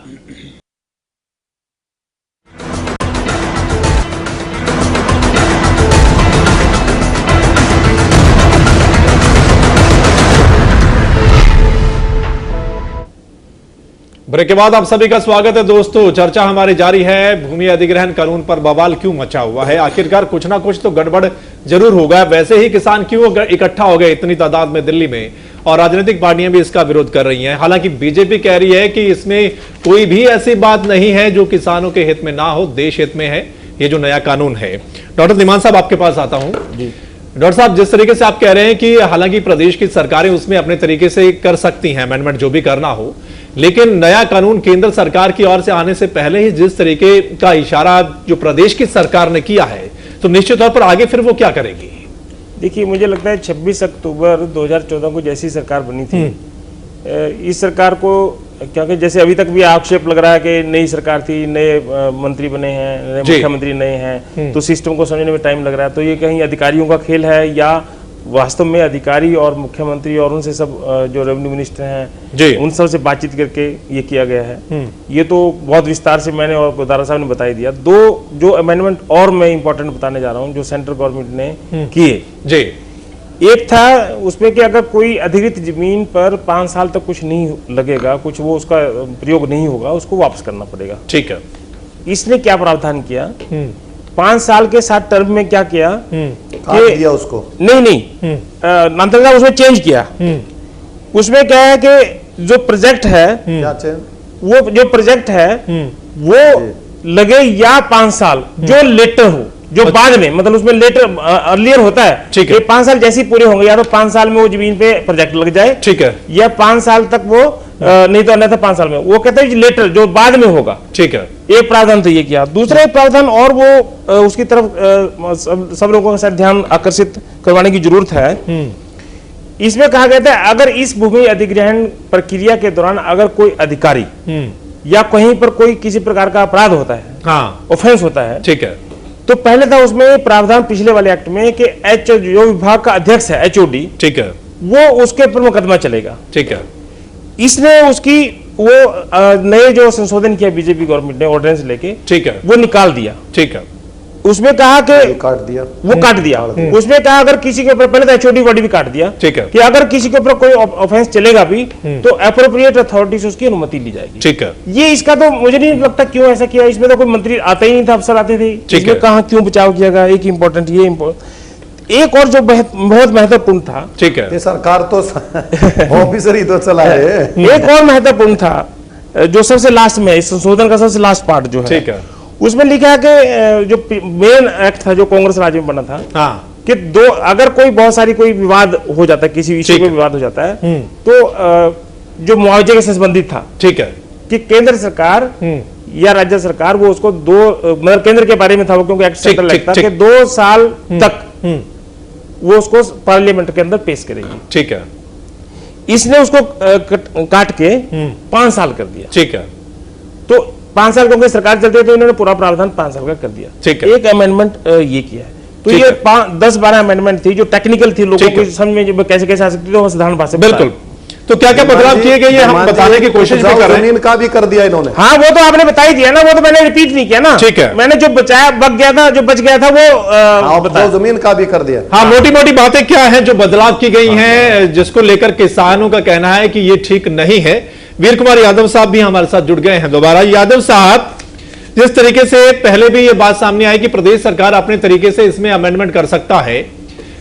ब्रेक के बाद आप सभी का स्वागत है दोस्तों। चर्चा हमारी जारी है। भूमि अधिग्रहण कानून पर बवाल क्यों मचा हुआ है? आखिरकार कुछ ना कुछ तो गड़बड़ जरूर होगा। वैसे ही किसान क्यों इकट्ठा हो गए इतनी तादाद में दिल्ली में, और राजनीतिक पार्टियां भी इसका विरोध कर रही हैं। हालांकि बीजेपी कह रही है कि इसमें कोई भी ऐसी बात नहीं है जो किसानों के हित में ना हो, देश हित में है ये जो नया कानून है। डॉक्टर निमान साहब आपके पास आता हूं। डॉक्टर साहब, जिस तरीके से आप कह रहे हैं कि हालांकि प्रदेश की सरकारें उसमें अपने तरीके से कर सकती हैं अमेंडमेंट जो भी करना हो, लेकिन नया कानून केंद्र सरकार की ओर से आने से पहले ही जिस तरीके का इशारा जो प्रदेश की सरकार ने किया है, तो निश्चित तौर पर आगे फिर वो क्या करेगी? देखिए, मुझे लगता है 26 अक्टूबर 2014 को जैसी सरकार बनी थी, इस सरकार को, क्योंकि जैसे अभी तक भी आक्षेप लग रहा है कि नई सरकार थी, नए मंत्री बने हैं, नए मुख्यमंत्री नए हैं, तो सिस्टम को समझने में टाइम लग रहा है। तो ये कहीं अधिकारियों का खेल है या वास्तव में अधिकारी और मुख्यमंत्री और उनसे सब जो रेवेन्यू मिनिस्टर हैं उन सब से बातचीत करके ये किया गया है? ये तो बहुत विस्तार से मैंने और गोदारा साहब ने बता दिया। दो जो अमेंडमेंट और मैं इंपॉर्टेंट बताने जा रहा हूँ जो सेंट्रल गवर्नमेंट ने किए जी। एक था उसमें कि अगर कोई अधिकृत जमीन पर 5 साल तक कुछ नहीं लगेगा, कुछ वो उसका प्रयोग नहीं होगा, उसको वापस करना पड़ेगा। ठीक है। इसने क्या प्रावधान किया? 5 साल के साथ टर्म में क्या किया? दिया उसको नहीं अंतर्गत उसमें चेंज किया। उसमें क्या है कि जो प्रोजेक्ट है वो जो प्रोजेक्ट है वो लगे या 5 साल जो लेटर हो, जो बाद में, मतलब उसमें लेटर अर्लियर होता है, ठीक है, 5 साल जैसे ही पूरे होंगे या तो 5 साल में वो जमीन पे प्रोजेक्ट लग जाए, ठीक है, या 5 साल तक वो नहीं तो अन्यथा 5 साल में वो कहते हैं लेटर जो बाद में होगा, ठीक है। एक प्रावधान तो ये किया। दूसरा एक प्रावधान और वो उसकी तरफ सब लोगों का ध्यान आकर्षित करवाने की जरूरत है। इसमें कहा गया था अगर इस भूमि अधिग्रहण प्रक्रिया के दौरान अगर कोई अधिकारी या कहीं पर कोई किसी प्रकार का अपराध होता है, ऑफेंस होता है, ठीक है, तो पहले था उसमें प्रावधान पिछले वाले एक्ट में कि जो विभाग का अध्यक्ष है HOD, ठीक है, वो उसके ऊपर मुकदमा चलेगा, ठीक है। इसने उसकी वो नए जो संशोधन किया बीजेपी गवर्नमेंट ने ऑर्डिनेंस लेके, ठीक है, वो निकाल दिया, ठीक है। उसमें कहा कि काट दिया, वो काट दिया। उसमें कहा अगर किसी के ऊपर, पहले तो HOD बॉडी भी काट दिया, ठीक है, कि अगर किसी के ऊपर कोई ऑफेंस चलेगा भी तो एप्रोप्रिएट अथॉरिटी से उसकी अनुमति ली जाएगी, ठीक है। ये इसका तो मुझे नहीं लगता क्यों ऐसा किया। इसमें तो कोई मंत्री आता ही नहीं था, अफसर आते थे, इसमें कहा क्यों बचाव किया गया। एक इंपॉर्टेंट ये एक और जो बहुत महत्वपूर्ण था, ठीक है, ये सरकार तो ऑफिसर ही तो चला है। एक और महत्वपूर्ण था जो सबसे लास्ट में, इस संशोधन का सबसे लास्ट पार्ट जो है, ठीक है, उसमें लिखा है कि जो मेन एक्ट था जो कांग्रेस राज्य में बना था, कि अगर कोई बहुत सारी कोई विवाद हो जाता है, किसी इश्यू में विवाद हो जाता है, तो जो मुआवजे के संबंधित था, ठीक है, कि केंद्र सरकार या राज्य सरकार वो उसको मतलब केंद्र के बारे में था वो, क्योंकि एक्ट सेंट्रल एक्ट था कि 2 साल तक वो उसको पार्लियामेंट के अंदर पेश करेगी, ठीक है। इसने उसको काट के 5 साल कर दिया, ठीक है। तो 5 साल कांग्रेस सरकार चलती है तो इन्होंने पूरा प्रावधान 5 साल का कर दिया। ठीक है। एक अमेंडमेंट ये किया है, तो ये 10-12 अमेंडमेंट थी जो टेक्निकल थी, लोगों को समझ में कैसे आ सकती थी, साधारण भाषा। बिल्कुल। तो क्या क्या बदलाव किए गए ये हम बताने की कोशिश भी कर रहे हैं। जमीन का भी कर दिया इन्होंने। हाँ, वो तो आपने बता ही दिया ना, वो तो मैंने रिपीट नहीं किया ना। ठीक है। मैंने जो बचाया बच गया था, जो बच गया था वो जमीन का भी कर दिया। हाँ, मोटी मोटी बातें क्या है जो बदलाव की गई हैं, जिसको लेकर किसानों का कहना है कि ये ठीक नहीं है। वीर कुमार यादव साहब भी हमारे साथ जुड़ गए हैं दोबारा। यादव साहब, जिस तरीके से पहले भी ये बात सामने आई कि प्रदेश सरकार अपने तरीके से इसमें अमेंडमेंट कर सकता है,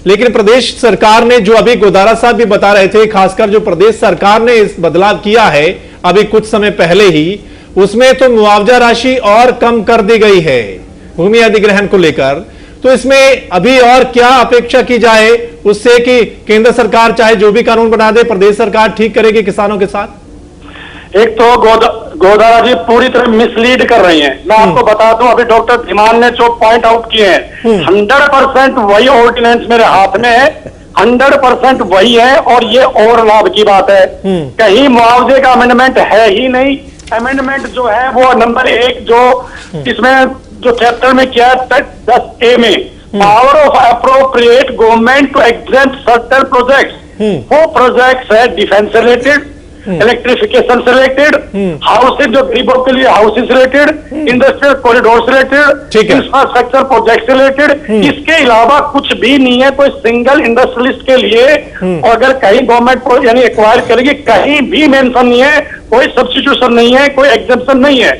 लेकिन प्रदेश सरकार ने, जो अभी गोदारा साहब भी बता रहे थे, खासकर जो प्रदेश सरकार ने इस बदलाव किया है अभी कुछ समय पहले ही, उसमें तो मुआवजा राशि और कम कर दी गई है भूमि अधिग्रहण को लेकर। तो इसमें अभी और क्या अपेक्षा की जाए उससे कि केंद्र सरकार चाहे जो भी कानून बना दे, प्रदेश सरकार ठीक करेगी किसानों के साथ? एक तो गोदारा जी पूरी तरह मिसलीड कर रही हैं। मैं आपको बता दूं, अभी डॉक्टर धीमान ने जो पॉइंट आउट किए हैं, 100% वही ऑर्डिनेंस मेरे हाथ में है, 100% वही है, और ये और लाभ की बात है। कहीं मुआवजे का अमेंडमेंट है ही नहीं। अमेंडमेंट जो है वो नंबर 1 जो इसमें जो चैप्टर में किया है 10A में, power of appropriate government to exempt certain projects. वो प्रोजेक्ट्स है डिफेंस रिलेटेड, इलेक्ट्रिफिकेशन से रिलेटेड, हाउसिंग जो गरीबों के लिए हाउसिंग से रिलेटेड, इंडस्ट्रियल कॉरिडोर से रिलेटेड, इंफ्रास्ट्रक्चर प्रोजेक्ट से रिलेटेड। इसके अलावा कुछ भी नहीं है कोई सिंगल इंडस्ट्रियलिस्ट के लिए। और अगर कहीं गवर्नमेंट यानी एक्वायर करेगी, कहीं भी मेंशन नहीं है, कोई सब्स्टिट्यूशन नहीं है, कोई एग्जेम्पशन नहीं है।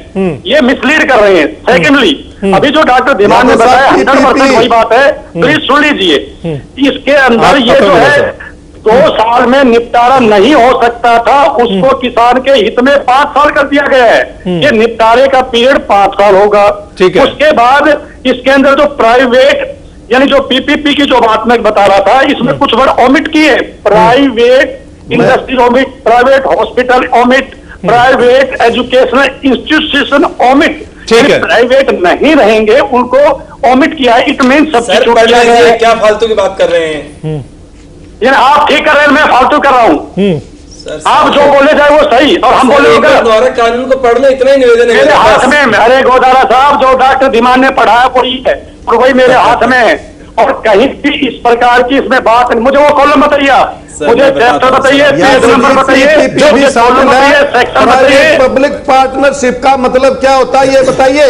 ये मिसलीड कर रहे हैं। सेकेंडली, अभी जो डॉक्टर धीमान ने बताया 100% वही बात है, प्लीज सुन लीजिए। इसके अंदर ये जो है 2 साल में निपटारा नहीं हो सकता था, उसको किसान के हित में 5 साल कर दिया गया है। ये निपटारे का पीरियड 5 साल होगा। उसके बाद इसके अंदर जो प्राइवेट यानी जो पीपीपी की जो बात मैं बता रहा था, इसमें कुछ वर्ड ओमिट किए। Private industry omit, private hospital omit, private educational institution omit. Private नहीं रहेंगे, उनको ओमिट किया। It mean substitute. क्या फालतू की बात कर रहे हैं? आप ठीक कर रहे हैं, मैं फालतू कर रहा हूँ। आप जो बोले जाए वो सही, और हम बोले द्वारा कानून को पढ़ लो, इतना ही निवेदन है मेरे हाथ में। अरे गोदारा साहब, जो डॉक्टर धीमान ने पढ़ाया वही है, और वही मेरे हाथ में है। और कहीं भी इस प्रकार की इसमें बात नहीं। मुझे वो कॉलम बताइए, मुझे चैप्टर बताइए, पेज नंबर बताइए, सेक्शन बताइए। पब्लिक पार्टनरशिप का मतलब क्या होता है ये बताइए।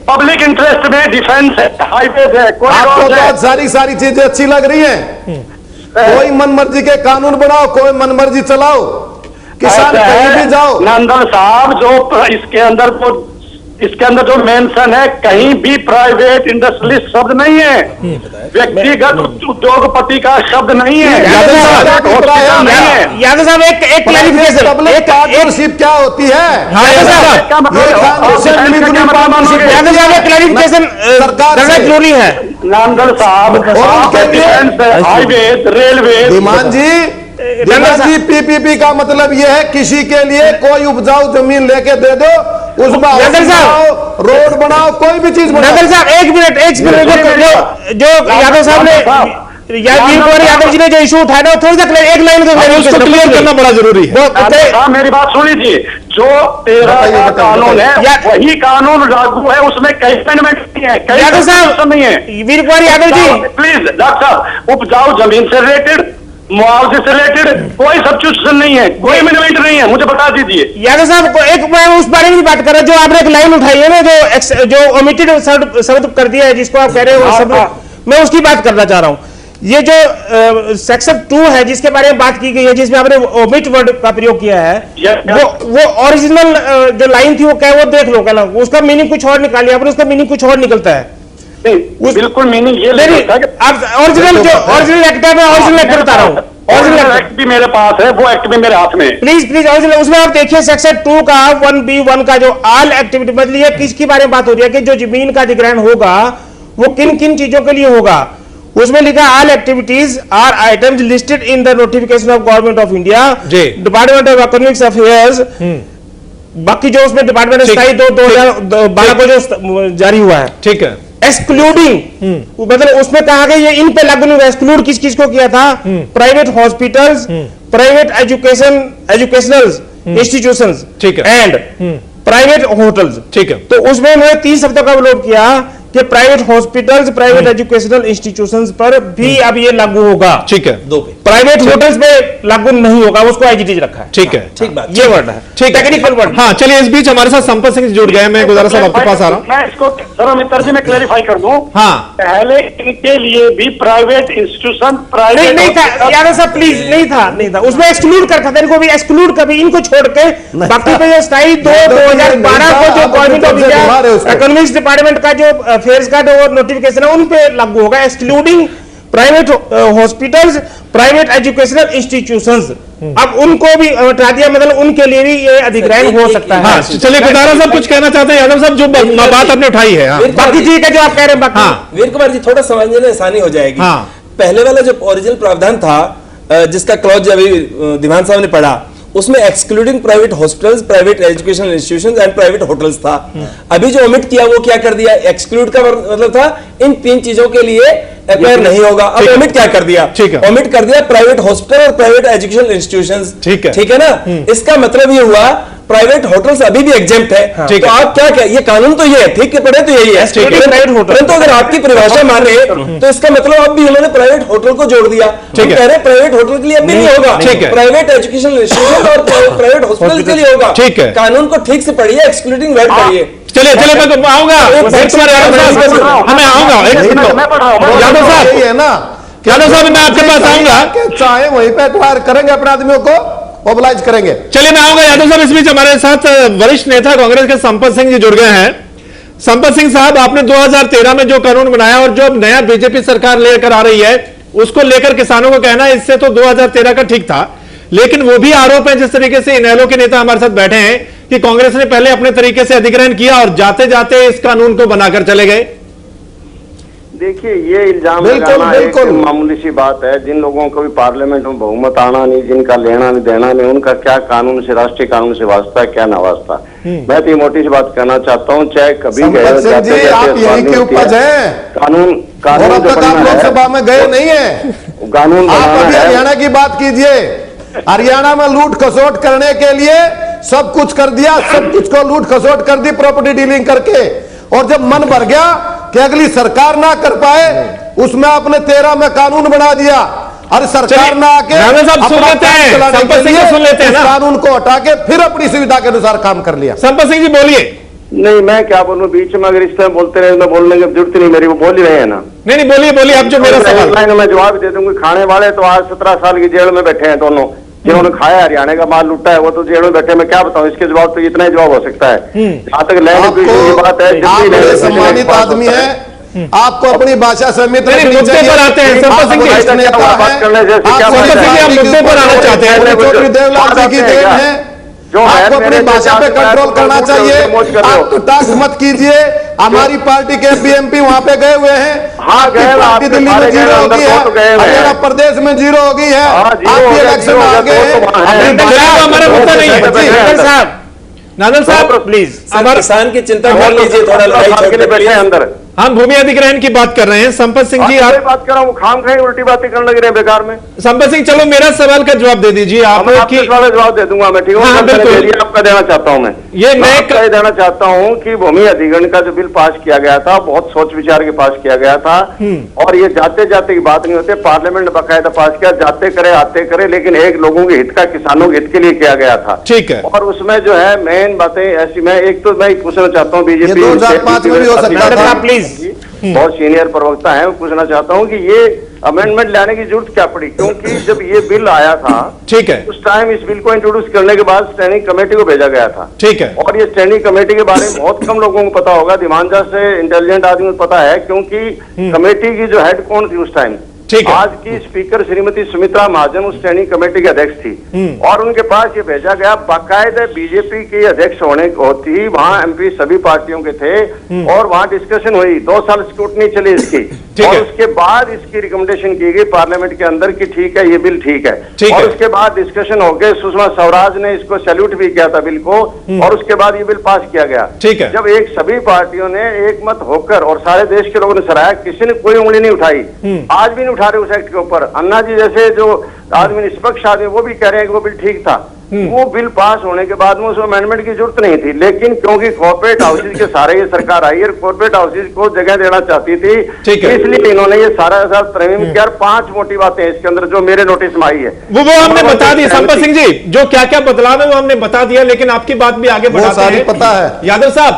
पब्लिक इंटरेस्ट में डिफेंस है, हाईवेज है, आपको बहुत सारी चीजें अच्छी लग रही हैं। कोई मनमर्जी के कानून बनाओ, कोई मनमर्जी चलाओ, किसान कहीं भी जाओ। नंदन साहब, जो इसके अंदर जो मेंशन है, कहीं भी प्राइवेट इंडस्ट्रियलिस्ट शब्द नहीं है, व्यक्तिगत उद्योगपति का शब्द नहीं है। यादव साहब, एक क्लैरिफिकेशन, पब्लिक पार्टनरशिप क्या होती है? क्लैरिफिकेशन सरकार जरूरी है। नंदन साहब, हाईवे, रेलवे, धीमान जी, पीपीपी का मतलब यह है किसी के लिए कोई उपजाऊ जमीन लेके दे दो, उसमें रोड बनाओ, कोई भी चीज बनाओ। नंदन साहब, एक मिनट, जो यादव साहब ने, यादव जी ने जो इशू उठाया ना, थोड़ी सा एक लाइन उसको क्लियर करना बड़ा जरूरी है। मेरी बात सुन लीजिए। जो 13 का कानून है वही कानून लागू है, उसमें कई अमेंडमेंट नहीं है, कई यादव साहब नहीं है। वीर कुमार यादव जी, प्लीज डॉक्टर साहब, उपजाऊ जमीन से रिलेटेड, मुआवजे से रिलेटेड कोई सब्स्टिट्यूशन नहीं है, कोई अमेंडमेंट नहीं है, मुझे बता दीजिए। यादव साहब, एक मैं उस बारे में बात कर रहा हूं जो आपने एक लाइन उठाई है ना, जो ओमिटेड शब्द कर दिया है, जिसको आप कह रहे हो, मैं उसकी बात करना चाह रहा हूं। ये जो सेक्शन 2 है जिसके बारे में बात की गई है, जिसमें आपने ओमिट वर्ड का प्रयोग किया है, वो ओरिजिनल जो लाइन थी वो क्या, वो देख लो, क्या उसका मीनिंग कुछ और निकालिए आपने, उसका मीनिंग कुछ और निकलता है। बिल्कुल मीनिंग ये ओरिजिनल एक्ट है, मैं ओरिजिनल एक्ट बता रहा हूँ। ओरिजिनल एक्ट भी मेरे पास है, वो एक्ट भी मेरे हाथ में। प्लीज ओरिजिनल, उसमें आप देखिए सेक्शन 2 का 1B1 का जो ऑल एक्टिविटी, मतलब ये किसके बारे में बात हो रही है कि जो जमीन का अधिग्रहण होगा वो किन किन चीजों के लिए होगा। उसमें लिखा all activities or items listed in the notification of Government of India, Department of Economics Affairs. बाकी जो उसमें डिपार्टमेंट 2012 को जो जारी हुआ है, ठीक है, एक्सक्लूडिंग, मतलब उसमें कहा गया ये इन पे लागू नहीं, एक्सक्लूड किस किस को किया था? Private hospitals, private educational institutions, and private hotels, ठीक है, तो उसमें उन्होंने 3 शब्दों का विलोप किया कि private hospitals, private educational institutions पर भी अब ये लागू होगा, ठीक है, 2 पे, प्राइवेट होटल्स पे लागू नहीं होगा, उसको एज इट इज रखा है, ठीक है, ठीक बात, ये वर्ड है, ठीक, टेक्निकल वर्ड। हाँ, चलिए, इस बीच हमारे साथ संपत सिंह जुड़ गए, मैं गुजारा साहब आपके पास आ रहा हूँ। मैं इसको जरा मित्र जी मैं क्लैरिफाई कर दूं। हाँ, पहले इनके लिए भी प्राइवेट इंस्टीट्यूशन, प्राइवेट नहीं था यादव साहब, प्लीज, नहीं था, उसमें एक्सक्लूड कर था, इनको भी एक्सक्लूड कभी, इनको छोड़ के बाकी पे 27/2/2012 को जो government of India economics department का जो अफेयर्स का जो नोटिफिकेशन है उन पे लागू होगा, excluding private hospitals, private educational institutions. अब उनको भी हटा दिया, मतलब उनके लिए भी ये अधिग्रहण हो सकता है। चलिए, गुजारा साहब कुछ कहना चाहते हैं? यादव साहब, जो बात आपने उठाई है, बाकी ठीक है जो आप कह रहे हैं, बाकी वीर कुमार जी थोड़ा समझने में आसानी हो जाएगी। पहले वाला जो ओरिजिनल प्रावधान था, जिसका क्लॉज अभी दिवान साहब ने पढ़ा, उसमें excluding private hospitals, private educational institutions and private hotels था। अभी जो ओमिट किया वो क्या कर दिया? एक्सक्लूड का मतलब था इन 3 चीजों के लिए अप्लाई नहीं होगा, अब ओमिट क्या कर दिया? ओमिट कर दिया प्राइवेट हॉस्पिटल और प्राइवेट एजुकेशनल इंस्टीट्यूशंस, ठीक है ना? इसका मतलब ये हुआ प्राइवेट होटल्स अभी भी एग्जेम्प्ट है। तो आप क्या ये कानून तो ये है, ठीक है, पढ़े तो यही है, परंतु अगर आपकी परिभाषा माने तो इसका मतलब अब भी उन्होंने प्राइवेट होटल को जोड़ दिया। कह रहे प्राइवेट होटल के लिए अब भी नहीं होगा, प्राइवेट एजुकेशल इंस्टीट्यूशन और प्राइवेट हॉस्पिटल के लिए होगा। कानून को ठीक से पढ़िए, एक्सक्लूडिंग वर्ड पढ़िए। चलिए, मैं आऊंगा, हमें आऊंगा यादव साहब, है ना, यादव साहब मैं आपके पास आऊंगा, चाहे वहीं पे एक्वायर करेंगे, अपने आदमियों को मोबिलाइज करेंगे। चलिए, मैं आऊंगा यादव साहब। इस बीच हमारे साथ वरिष्ठ नेता कांग्रेस के संपत सिंह जी जुड़ गए हैं। संपत सिंह साहब, आपने 2013 में जो कानून बनाया और जो नया बीजेपी सरकार लेकर आ रही है, उसको लेकर किसानों को कहना है इससे तो 2013 का ठीक था, लेकिन वो भी आरोप है, जिस तरीके से इनेलो के नेता हमारे साथ बैठे हैं, कि कांग्रेस ने पहले अपने तरीके से अधिग्रहण किया और जाते जाते इस कानून को बनाकर चले गए। देखिए, ये इल्जाम लगाना एक मामूली सी बात है। जिन लोगों को भी पार्लियामेंट में बहुमत आना नहीं, जिनका लेना नहीं देना नहीं, उनका क्या कानून से, राष्ट्रीय कानून से वास्ता है, क्या ना वास्ता। मैं तो ये मोटी सी बात कहना चाहता हूँ, चाहे कभी गए कानून लोकसभा में गए नहीं है, कानून हरियाणा की बात कीजिए। हरियाणा में लूट खसोट करने के लिए सब कुछ कर दिया, सब कुछ को लूट खसोट कर दी, प्रॉपर्टी डीलिंग करके, और जब मन भर गया कि अगली सरकार ना कर पाए, उसमें आपने 13 में कानून बना दिया। अरे सरकार ना आके कानून को हटा के फिर अपनी सुविधा के अनुसार काम कर लिया। संपत सिंह जी बोलिए। नहीं, मैं क्या बोलूं, बीच में अगर इस तरह बोलते रहे तो बोलने की जरूरत नहीं मेरी, वो बोल ही रहे हैं ना। नहीं, बोलिए आप जो मेरा सवाल। मैं जवाब दे दूंगी। खाने वाले तो आज 17 साल की जेल में बैठे हैं दोनों, जिन्होंने खाया हरियाणा का माल लुटा है, वो तो जेल में बैठे। मैं क्या बताऊं, इसके जवाब तो इतना ही जवाब हो सकता है। जहां तक लैंड की बात है, सम्मानित आदमी है, आपको अपनी भाषा से मुद्दे पर आते हैं। संपत सिंह जी, मुद्दे पर आना चाहते हैं। चौधरी देवलाल जी की देन है, आपको अपनी भाषा पे कंट्रोल करना चाहिए। आप तो टास्क मत कीजिए। हमारी पार्टी के एमपी वहां पे गए हुए हैं। पार्टी दिल्ली में 0 हो गई है, हरियाणा प्रदेश में 0 हो गई है, आप इलेक्शन आ गए। हमारा मुद्दा नहीं है। नादल साहब प्लीज, हमारे किसान की चिंता कर लीजिए, थोड़ा लड़ाई छोड़ के बैठे अंदर। हम भूमि अधिग्रहण की बात कर रहे हैं। संपत सिंह जी, आप बात कर रहा हूँ, खाम खाई उल्टी बातें करने लग रहे हैं बेकार में। संपत सिंह, चलो मेरा सवाल का जवाब दे दीजिए आप। जवाब दे दूंगा मैं, ठीक है? आपका देना चाहता हूँ मैं, ये मैं देना चाहता हूँ कि भूमि अधिग्रहण का जो बिल पास किया गया था, बहुत सोच विचार के पास किया गया था, और ये जाते जाते की बात नहीं होती। पार्लियामेंट बाकायदा पास किया, जाते करे आते करे, लेकिन एक लोगों के हित का, किसानों के हित के लिए किया गया था, ठीक है। और उसमें जो है मेन बातें ऐसी, मैं एक तो मैं पूछना चाहता हूँ, बीजेपी 2005 में भी हो सकता था, प्लीज, बहुत सीनियर प्रवक्ता है, पूछना चाहता हूं कि ये अमेंडमेंट लाने की जरूरत क्या पड़ी? क्योंकि जब ये बिल आया था, ठीक है, उस टाइम इस बिल को इंट्रोड्यूस करने के बाद स्टैंडिंग कमेटी को भेजा गया था, ठीक है, और ये स्टैंडिंग कमेटी के बारे में बहुत कम लोगों को पता होगा। दिमानजा से इंटेलिजेंट आदमी को पता है, क्योंकि कमेटी की जो हेड कौन थी उस टाइम, आज की स्पीकर श्रीमती सुमित्रा महाजन उस स्टैंडिंग कमेटी के अध्यक्ष थी, और उनके पास ये भेजा गया, बाकायदा बीजेपी के अध्यक्ष होने होती, वहां एमपी सभी पार्टियों के थे, और वहां डिस्कशन हुई, 2 साल स्क्रूटनी चली इसकी, और उसके बाद इसकी रिकमेंडेशन की गई पार्लियामेंट के अंदर कि ठीक है, ये बिल ठीक है, और उसके बाद डिस्कशन हो गए, सुषमा स्वराज ने इसको सैल्यूट भी किया था बिल को, और उसके बाद ये बिल पास किया गया। जब एक सभी पार्टियों ने एक मत होकर और सारे देश के लोगों ने सराहा, किसी ने कोई उंगली नहीं उठाई, आज भी नहीं उठा दिखा रहे उस एक्ट के ऊपर। अन्ना जी जैसे जो आदमी निष्पक्ष आदमी वो भी कह रहे हैं कि वो बिल ठीक था। वो बिल पास होने के बाद में उस अमेंडमेंट की जरूरत नहीं थी, लेकिन क्योंकि कॉर्पोरेट हाउसेज के सारे ये सरकार आई और कॉर्पोरेट हाउसेज को जगह देना चाहती थी, इसलिए इन्होंने ये सारा तरमीम किया। 5 मोटी बातें इसके अंदर जो मेरे नोटिस में आई है वो हमने बता दी। संपत सिंह जी, जो क्या क्या बदलाव है वो हमने बता दिया, लेकिन आपकी बात भी आगे बढ़ाते हैं। पता है यादव साहब,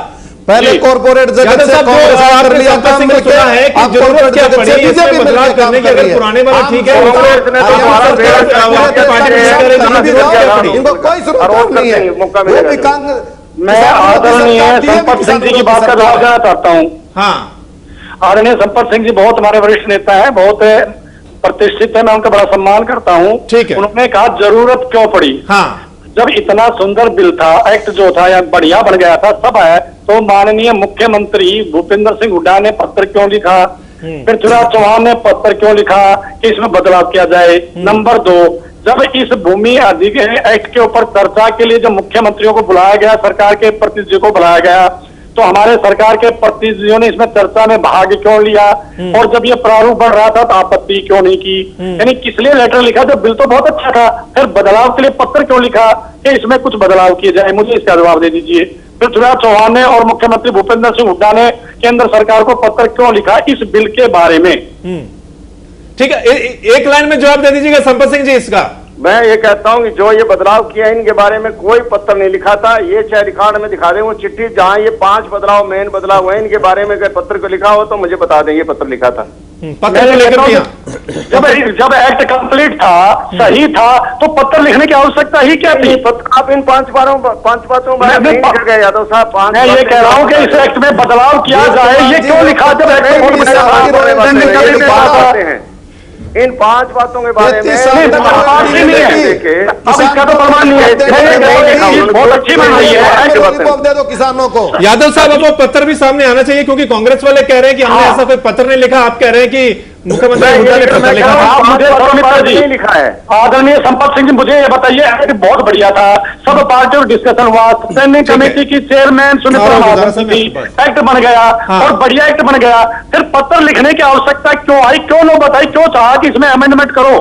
पहले कॉर्पोरेट जगत से कर लिया काम मिलके है कि जरूरत क्या पड़ी इसमें बदलाव करने की? अगर पुराने वाला ठीक है, इनको कोई जरूरत नहीं है। मैं आदरणीय संपत सिंह जी की बात का जवाब देना चाहता हूँ। हाँ, आदरणीय संपत सिंह जी बहुत हमारे वरिष्ठ नेता है, बहुत प्रतिष्ठित है, मैं उनका बड़ा सम्मान करता हूँ। ठीक है। उन्होंने कहा जरूरत क्यों पड़ी। हाँ, जब इतना सुंदर बिल था, एक्ट जो था या बढ़िया बन गया था, सब है, तो माननीय मुख्यमंत्री भूपेंद्र सिंह हुड्डा ने पत्र क्यों लिखा, पृथ्वीराज चौहान ने पत्र क्यों लिखा कि इसमें बदलाव किया जाए। नंबर 2, जब इस भूमि अधिग्रहण एक्ट के ऊपर चर्चा के लिए जब मुख्यमंत्रियों को बुलाया गया, सरकार के प्रतिनिधियों को बुलाया गया, तो हमारे सरकार के प्रतिनिधियों ने इसमें चर्चा में भाग क्यों लिया, और जब ये प्रारूप बढ़ रहा था तो आपत्ति क्यों नहीं की। यानी किस लिए लेटर लिखा? जब बिल तो बहुत अच्छा था, फिर बदलाव के लिए पत्र क्यों लिखा कि इसमें कुछ बदलाव किए जाए? मुझे इसका जवाब दे दीजिए। पृथ्वीराज चौहान ने और मुख्यमंत्री भूपेंद्र सिंह हुड्डा ने केंद्र सरकार को पत्र क्यों लिखा इस बिल के बारे में? ठीक है, एक लाइन में जवाब दे दीजिएगा संपत सिंह जी इसका। मैं ये कहता हूँ कि जो ये बदलाव किया इनके बारे में कोई पत्र नहीं लिखा था। ये चाहे रिकॉर्ड में दिखा दें वो चिट्ठी जहाँ ये 5 बदलाव मेन बदलाव हुए, इनके बारे में अगर पत्र को लिखा हो तो मुझे बता दें ये पत्र लिखा था। जब एक्ट कंप्लीट था, सही था, तो पत्र लिखने की आवश्यकता ही क्या थी? आप इन 5 बातों में यादव साहब, मैं ये कह रहा हूँ कि इस एक्ट में बदलाव किया जाए, ये क्यों लिखा? जब इन 5 बातों के बारे में इसका तो प्रमाण नहीं है। बहुत अच्छी बन रही है, दे दो किसानों को। यादव साहब, अब वो पत्र भी सामने आना चाहिए, क्योंकि कांग्रेस वाले कह रहे हैं कि हमने ऐसा कोई पत्र नहीं लिखा। आप कह रहे हैं कि मुख्यमंत्री हुड्डा ने पत्र लिखा। मुझे लिखा है। आदरणीय संपत सिंह जी, मुझे ये बताइए, एक्ट बहुत बढ़िया था, सब पार्टियों में डिस्कशन हुआ, स्टैंडिंग कमेटी की चेयरमैन सुमित्रा महाजन थी, एक्ट बन गया और बढ़िया एक्ट बन गया। फिर पत्र लिखने की आवश्यकता क्यों आई? क्यों लोग बताई, क्यों चाहा कि इसमें अमेंडमेंट करो?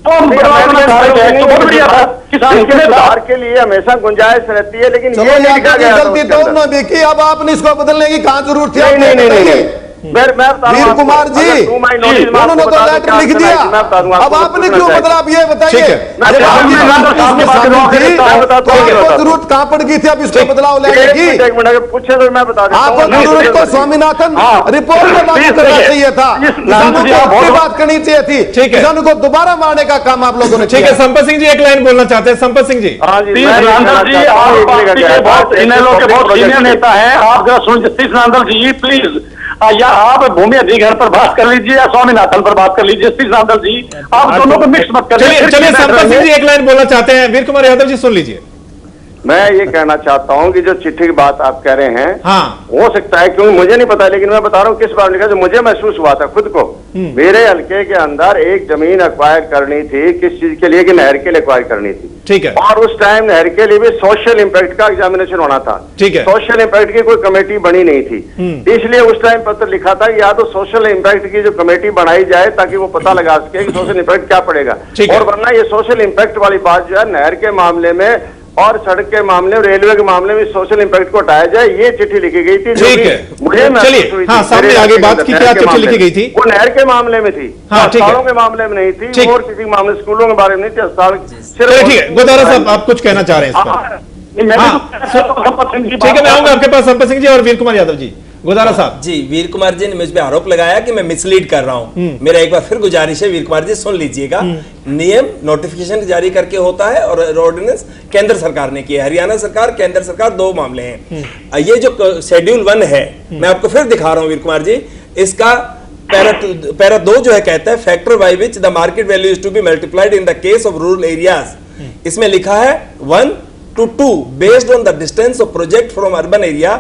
तो बहुत बढ़िया था, किसान के लिए हमेशा गुंजाइश रहती है, लेकिन गलती तो उन्होंने की, अब आपने इसको बदलने की कहाँ जरूरत थी? नहीं, वीर कुमार जी, उन्होंने तो लेटर लिख दिया, अब आपने क्यों बदला? आप ये बताइए, जरूरत कहाँ पड़ गई थी अब इसको बदलाव लेने की? पूछे तो मैं बता देता हूं। आपको जरूरत को स्वामीनाथन रिपोर्ट में लागू करना चाहिए था, किसानों को बात करनी चाहिए थी, किसानों को दोबारा मारने का काम आप लोगों ने। ठीक है, संपत सिंह जी एक लाइन बोलना चाहते हैं। संपत सिंह जी, आप बहुत सीनियर नेता है, आप जरा सुन। जस्टिस नांदल जी प्लीज, या आप भूमि अधिग्रहण पर बात कर लीजिए या स्वामीनाथन पर बात कर लीजिए। जस्टिस नांदल जी, आप दोनों को मिक्स मत करिए। चलिए संपत सिंह जी एक लाइन बोलना चाहते हैं। वीर कुमार यादव जी सुन लीजिए। मैं ये कहना चाहता हूँ कि जो चिट्ठी की बात आप कह रहे हैं, हाँ, हो सकता है, क्योंकि मुझे नहीं पता, लेकिन मैं बता रहा हूँ किस बार लिखा जो मुझे महसूस हुआ था खुद को। मेरे हल्के के अंदर एक जमीन एक्वायर करनी थी, किस चीज के लिए? कि नहर के लिए एक्वायर करनी थी। ठीक है। और उस टाइम नहर के लिए भी सोशल इम्पैक्ट का एग्जामिनेशन होना था। ठीक है। सोशल इम्पैक्ट की कोई कमेटी बनी नहीं थी, इसलिए उस टाइम पत्र लिखा था या तो सोशल इम्पैक्ट की जो कमेटी बनाई जाए ताकि वो पता लगा सके कि सोशल इम्पैक्ट क्या पड़ेगा, और वरना ये सोशल इम्पैक्ट वाली बात जो है नहर के मामले में और सड़क के मामले में, रेलवे के मामले में सोशल इम्पैक्ट को हटाया जाए, ये चिट्ठी लिखी गई थी। ठीक है, मुझे चलिए, हाँ, सामने आगे बात की क्या चिट्ठी लिखी गई थी? वो नहर के मामले में थी, अस्पतालों के मामले में नहीं थी, और किसी मामले स्कूलों के बारे में नहीं थी, अस्पताल। ठीक है, गोदारा साहब आप कुछ कहना चाह रहे हैं इस पर? ठीक है, मैं आऊंगा आपके पास संपत सिंह जी और वीर कुमार यादव जी। गोदारा साहब जी, वीर कुमार जी ने मुझ पे आरोप लगाया कि मैं मिसलीड कर रहा हूं। मेरा एक बार फिर गुजारिश है, वीर कुमार जी सुन लीजिएगा। नियम नोटिफिकेशन जारी करके होता है और ऑर्डिनेंस केंद्र सरकार ने किया है। हरियाणा सरकार, केंद्र सरकार, 2 मामले हैं। ये जो शेड्यूल 1 है, मैं आपको फिर दिखा रहा हूं वीर कुमार जी, इसका पैरा 2 जो है कहता है factor by which the market value is to be multiplied in the case of rural areas. इसमें लिखा है 1, to 2 based on the distance of project from urban area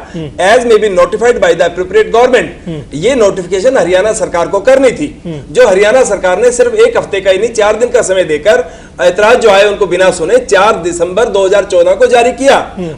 as may be notified by the appropriate government। ये notification Haryana सरकार को करनी थी, जो हरियाणा सरकार ने सिर्फ 1 हफ्ते का ही नहीं 4 दिन का समय देकर ऐतराज जो आए उनको बिना सुने 4 दिसंबर 2014 को जारी किया।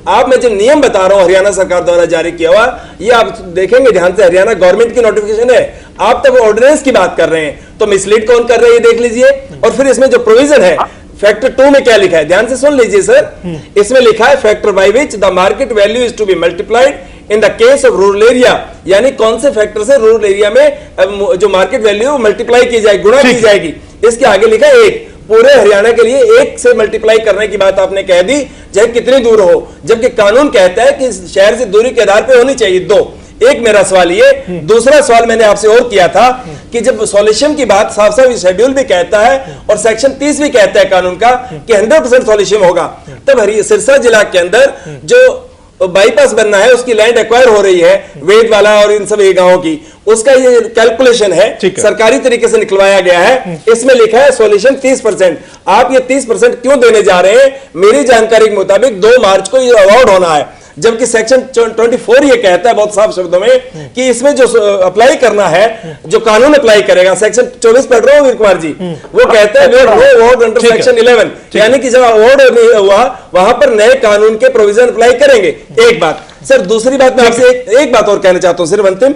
आप मैं जो नियम बता रहा हूं हरियाणा सरकार द्वारा जारी किया हुआ, ये आप देखेंगे ध्यान से, हरियाणा गवर्नमेंट की नोटिफिकेशन है। आप तब ऑर्डिनेंस की बात कर रहे हैं, तो मिसलीड कौन कर रहे हैं देख लीजिए। और फिर इसमें जो प्रोविजन है फैक्टर 2 में क्या लिखा है, ध्यान से सुन लीजिए सर। इसमें लिखा है factor by which the market value is to be multiplied in the case of rural area, यानी कौन से फैक्टर से रूरल एरिया में जो मार्केट वैल्यू मल्टीप्लाई की जाएगी, गुणा की जाएगी। इसके आगे लिखा है 1, पूरे हरियाणा के लिए 1 से मल्टीप्लाई करने की बात आपने कह दी, चाहे कितनी दूर हो, जबकि कानून कहता है कि शहर से दूरी के आधार पर होनी चाहिए 2। एक मेरा सवाल ये, दूसरा सवाल मैंने आपसे और किया था कि जब सॉल्यूशन की बात साफ साफ शेड्यूल भी कहता है और सेक्शन 30 भी कहता है कानून का कि 100% सॉल्यूशन होगा, तब सिरसा जिला के अंदर जो बाईपास बनना है उसकी लैंड एक्वायर हो रही है वेदवाला और इन सब गांवों की, उसका ये कैलकुलेशन है सरकारी तरीके से निकलवाया गया है। इसमें लिखा है सॉल्यूशन 30%। आप ये 30% क्यों देने जा रहे हैं? मेरी जानकारी के मुताबिक 2 मार्च को ये अवार्ड होना है, जबकि सेक्शन 24 ये कहता है बहुत साफ शब्दों में कि इसमें जो अप्लाई करना है, जो कानून अप्लाई करेगा, सेक्शन 24 पढ़ रहा हूं वीर कुमार जी, वो कहता है अवार्ड अंडर सेक्शन 11, यानी कि जब अवार्ड नहीं हुआ वहां पर नए कानून के प्रोविजन अप्लाई करेंगे। एक बात सर, दूसरी बात मैं आपसे एक बात और कहना चाहता हूं सिर्फ अंतिम।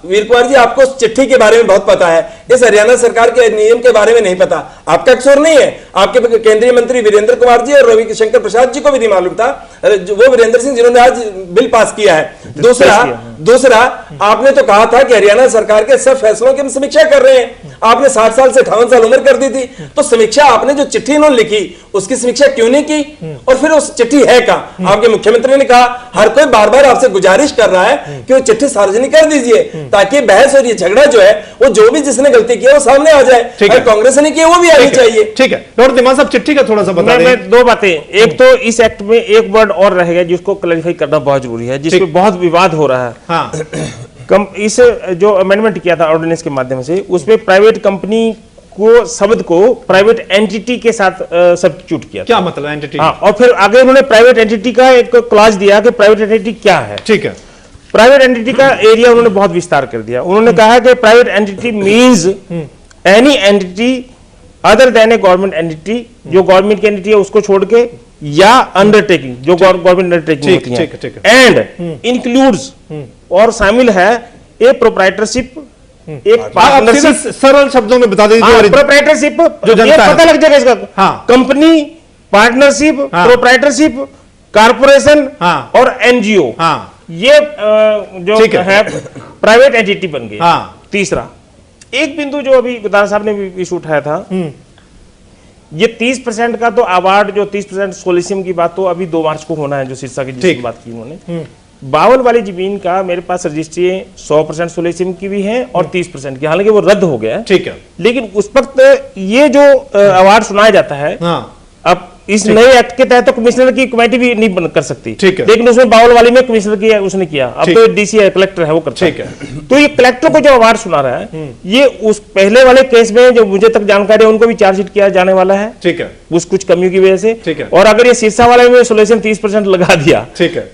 वीर कुमार जी, आपको चिट्ठी के बारे में बहुत पता है, इस हरियाणा सरकार के नियम के बारे में नहीं पता। आपका कसूर नहीं है, आपके केंद्रीय मंत्री वीरेंद्र कुमार जी और रविशंकर प्रसाद जी को भी नहीं मालूम था, वो वीरेंद्र सिंह जिन्होंने आज बिल पास किया है। दूसरा आपने तो कहा था कि हरियाणा सरकार के सब फैसलों की हम समीक्षा कर रहे हैं। आपने 60 साल से 58 साल उम्र कर दी थी, तो समीक्षा आपने जो चिट्ठी इन्होंने लिखी उसकी समीक्षा क्यों नहीं की? और फिर उस चिट्ठी है कहां? आपके मुख्यमंत्री ने कहा हर कोई बार बार आपसे गुजारिश कर रहा है कि वो चिट्ठी सार्वजनिक कर दीजिए, ताकि बहस और ये झगड़ा जो है वो जो भी जिसने गलती की है वो सामने आ जाए। कांग्रेस ने किया वो भी आनी चाहिए। ठीक है डॉक्टर दिमाग साहब, चिट्ठी का थोड़ा सा बता दें। मैं 2 बातें, एक तो इस एक्ट में एक वर्ड और रहेगा जिसको क्लैरिफाई करना बहुत जरूरी है, जिसमें बहुत विवाद हो रहा है। हाँ। इस जो अमेंडमेंट किया था ऑर्डिनेंस के माध्यम से, उसमें प्राइवेट कंपनी को शब्द को प्राइवेट एंटिटी के साथ सब्स्टिट्यूट किया। क्या मतलब एंटिटी? हाँ, और फिर आगे उन्होंने प्राइवेट एंटिटी का एक क्लॉज दिया कि प्राइवेट एंटिटी क्या है। ठीक है। प्राइवेट एंटिटी का एरिया उन्होंने बहुत विस्तार कर दिया। उन्होंने कहा कि private entity means any entity other than a government entity, जो गवर्नमेंट की एंटिटी है उसको छोड़ के, या अंडरटेकिंग जो गवर्नमेंट अंडरटेकिंग होती है, एंड इंक्लूड्स और शामिल है ए प्रोप्राइटरशिप, एक पार्टनरशिप। सरल शब्दों में बता दीजिए। प्रोप्राइटरशिप जो जनता पता लग जाएगा इसका। हाँ। कंपनी, पार्टनरशिप, प्रोप्राइटरशिप, कारपोरेशन और एनजीओ, ये जो है प्राइवेट एंटिटी बन गई। तीसरा एक बिंदु जो अभी गुदार साहब ने भी इशू उठाया था, ये 30% का तो अवार्ड, जो 30% सोलिसियम की बात तो अभी 2 मार्च को होना है, जो सिरसा की जिसकी बात की उन्होंने। बावल वाली जमीन का मेरे पास रजिस्ट्री 100% सोलिसियम की भी है और 30% की, हालांकि वो रद्द हो गया है। ठीक है। लेकिन उस वक्त ये जो अवार्ड सुनाया जाता है, अब इस नए एक्ट के तहत तो कमिश्नर की कमेटी भी नहीं बन कर सकती। ठीक है। लेकिन उसमें बावल वाली में कमिश्नर की उसने किया, अब तो डीसी है, कलेक्टर है, वो करता है। तो ये कलेक्टर को जो अवार्ड सुना रहा है, ये उस पहले वाले केस में जो मुझे तक जानकारी है उनको भी चार्जशीट किया जाने वाला है। ठीक है। उस कुछ कमियों की वजह से। ठीक है। और अगर ये सिरसा वाले में सोल्यूशन 30% लगा दिया, ठीक है,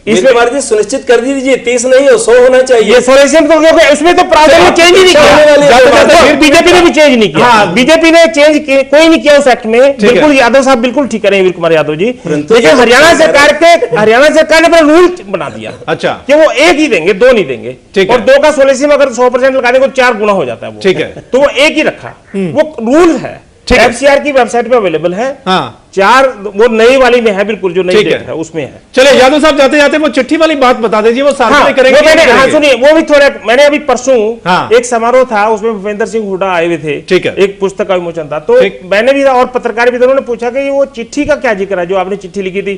इसमें मार्जिन सुनिश्चित कर दीजिए 30 नहीं हो 100 होना चाहिए। ये सोल्यूशन को उसमें तो प्रावधान चेंज ही नहीं किया, बीजेपी ने भी चेंज नहीं किया। बीजेपी ने चेंज कोई नहीं किया उस एक्ट में। बिल्कुल यादव साहब बिल्कुल ठीक करें, वीर कुमार यादव जी। लेकिन हरियाणा सरकार ने अपना रूल बना दिया, अच्छा, कि वो 1 ही देंगे, 2 नहीं देंगे। और 2 का सोल्यूशन अगर 100% लगाने को 4 गुना हो जाता है वो। ठीक है। तो वो 1 ही रखा, वो रूल है, एफसीआर की वेबसाइट पे अवेलेबल है। हाँ। 4 वो नई वाली में है, बिल्कुल जो नई डेट है उसमें है। चलिए यादव साहब, जाते जाते वो चिट्ठी वाली बात बता दीजिए, वो सार्वजनिक करेंगे। हाँ सुनिए, वो भी थोड़ा, मैंने अभी परसों एक समारोह था, उसमें भूपेंद्र सिंह हुड्डा आए हुए थे। ठीक है। एक पुस्तक का विमोचन था, तो मैंने भी और पत्रकार भी थे, उन्होंने पूछा कि वो चिट्ठी का क्या जिक्र है जो आपने चिट्ठी लिखी थी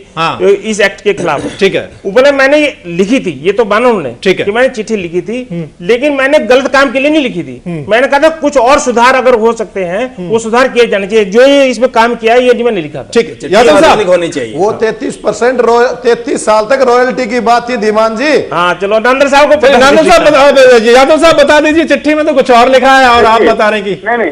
इस एक्ट के खिलाफ। ठीक है। ऊपर मैंने ये लिखी थी, ये तो माना उन्होंने कि मैंने चिट्ठी लिखी थी, लेकिन मैंने गलत काम के लिए नहीं लिखी थी। मैंने कहा था कुछ और सुधार अगर हो सकते हैं वो सुधार किए जाने चाहिए, जो इसमें काम किया है ये मैंने लिखा था। ठीक है। होनी चाहिए। वो 33% 33 साल तक रॉयल्टी की बात थी धीमान जी। हाँ चलो नंदन साहब को, यादव साहब बता दीजिए, चिट्ठी में तो कुछ और लिखा है और आप बता रहे हैं कि नहीं,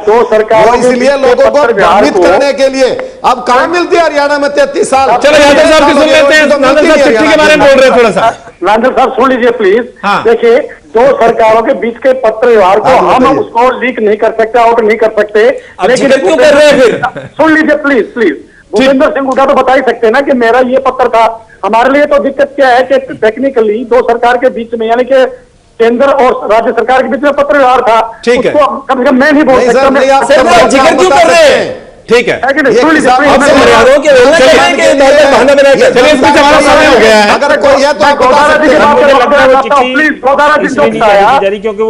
दो सरकारों इसलिए लोगों को भ्रमित करने के लिए अब कहां मिलती है हरियाणा में 33 साल। चलो यादव साहब की सुन लेते हैं, नांदल साहब चिट्ठी के बारे में बोल रहे हैं थोड़ा सा। नांदल साहब सुन लीजिए प्लीज। देखिए, दो सरकारों के बीच के पत्र व्यवहार को हम उसको लीक नहीं कर सकते, आउट नहीं कर सकते, लेकिन क्यों कर रहे हैं फिर? सुन लीजिए प्लीज। भूपेंद्र सिंह हुड्डा तो बता ही सकते हैं ना कि मेरा ये पत्र था। हमारे लिए तो दिक्कत क्या है कि टेक्निकली दो सरकार के बीच में, यानी कि केंद्र और राज्य सरकार के बीच में पत्र व्यवहार था। ठीक है, कम से कम मैं नहीं बोल सकता। जिक्र क्यों कर रहे हैं? ठीक है, अगर कोई क्योंकि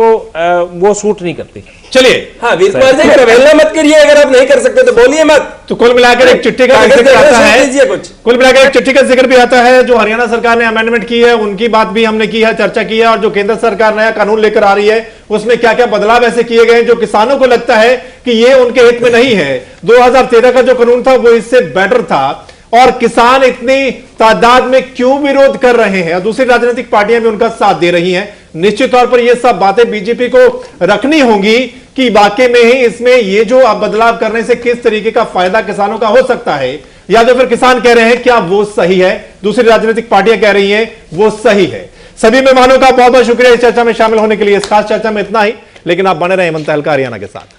वो सूट नहीं करती। चलिए, हाँ वीर कुमार जी, अवहेलना मत करिए, अगर आप नहीं कर सकते तो बोलिए मत। तो कुल मिलाकर एक चिट्ठी का जिक्र आता है, कुल मिलाकर एक चिट्ठी का जिक्र भी आता है। जो हरियाणा सरकार ने अमेंडमेंट की है उनकी बात भी हमने की है, चर्चा की है, और जो केंद्र सरकार नया कानून लेकर आ रही है उसमें क्या क्या बदलाव ऐसे किए गए जो किसानों को लगता है कि ये उनके हित में नहीं है। 2013 का जो कानून था वो इससे बेटर था, और किसान इतनी तादाद में क्यों विरोध कर रहे हैं और दूसरी राजनीतिक पार्टियां भी उनका साथ दे रही हैं। निश्चित तौर पर ये सब बातें बीजेपी को रखनी होंगी कि वाकई में ही इसमें ये जो अब बदलाव करने से किस तरीके का फायदा किसानों का हो सकता है, या तो फिर किसान कह रहे हैं क्या वो सही है, दूसरी राजनीतिक पार्टियां कह रही हैं वो सही है। सभी मेहमानों का बहुत बहुत शुक्रिया इस चर्चा में शामिल होने के लिए। इस खास चर्चा में इतना ही, लेकिन आप बने रहे हेमंत तहलका हरियाणा के साथ।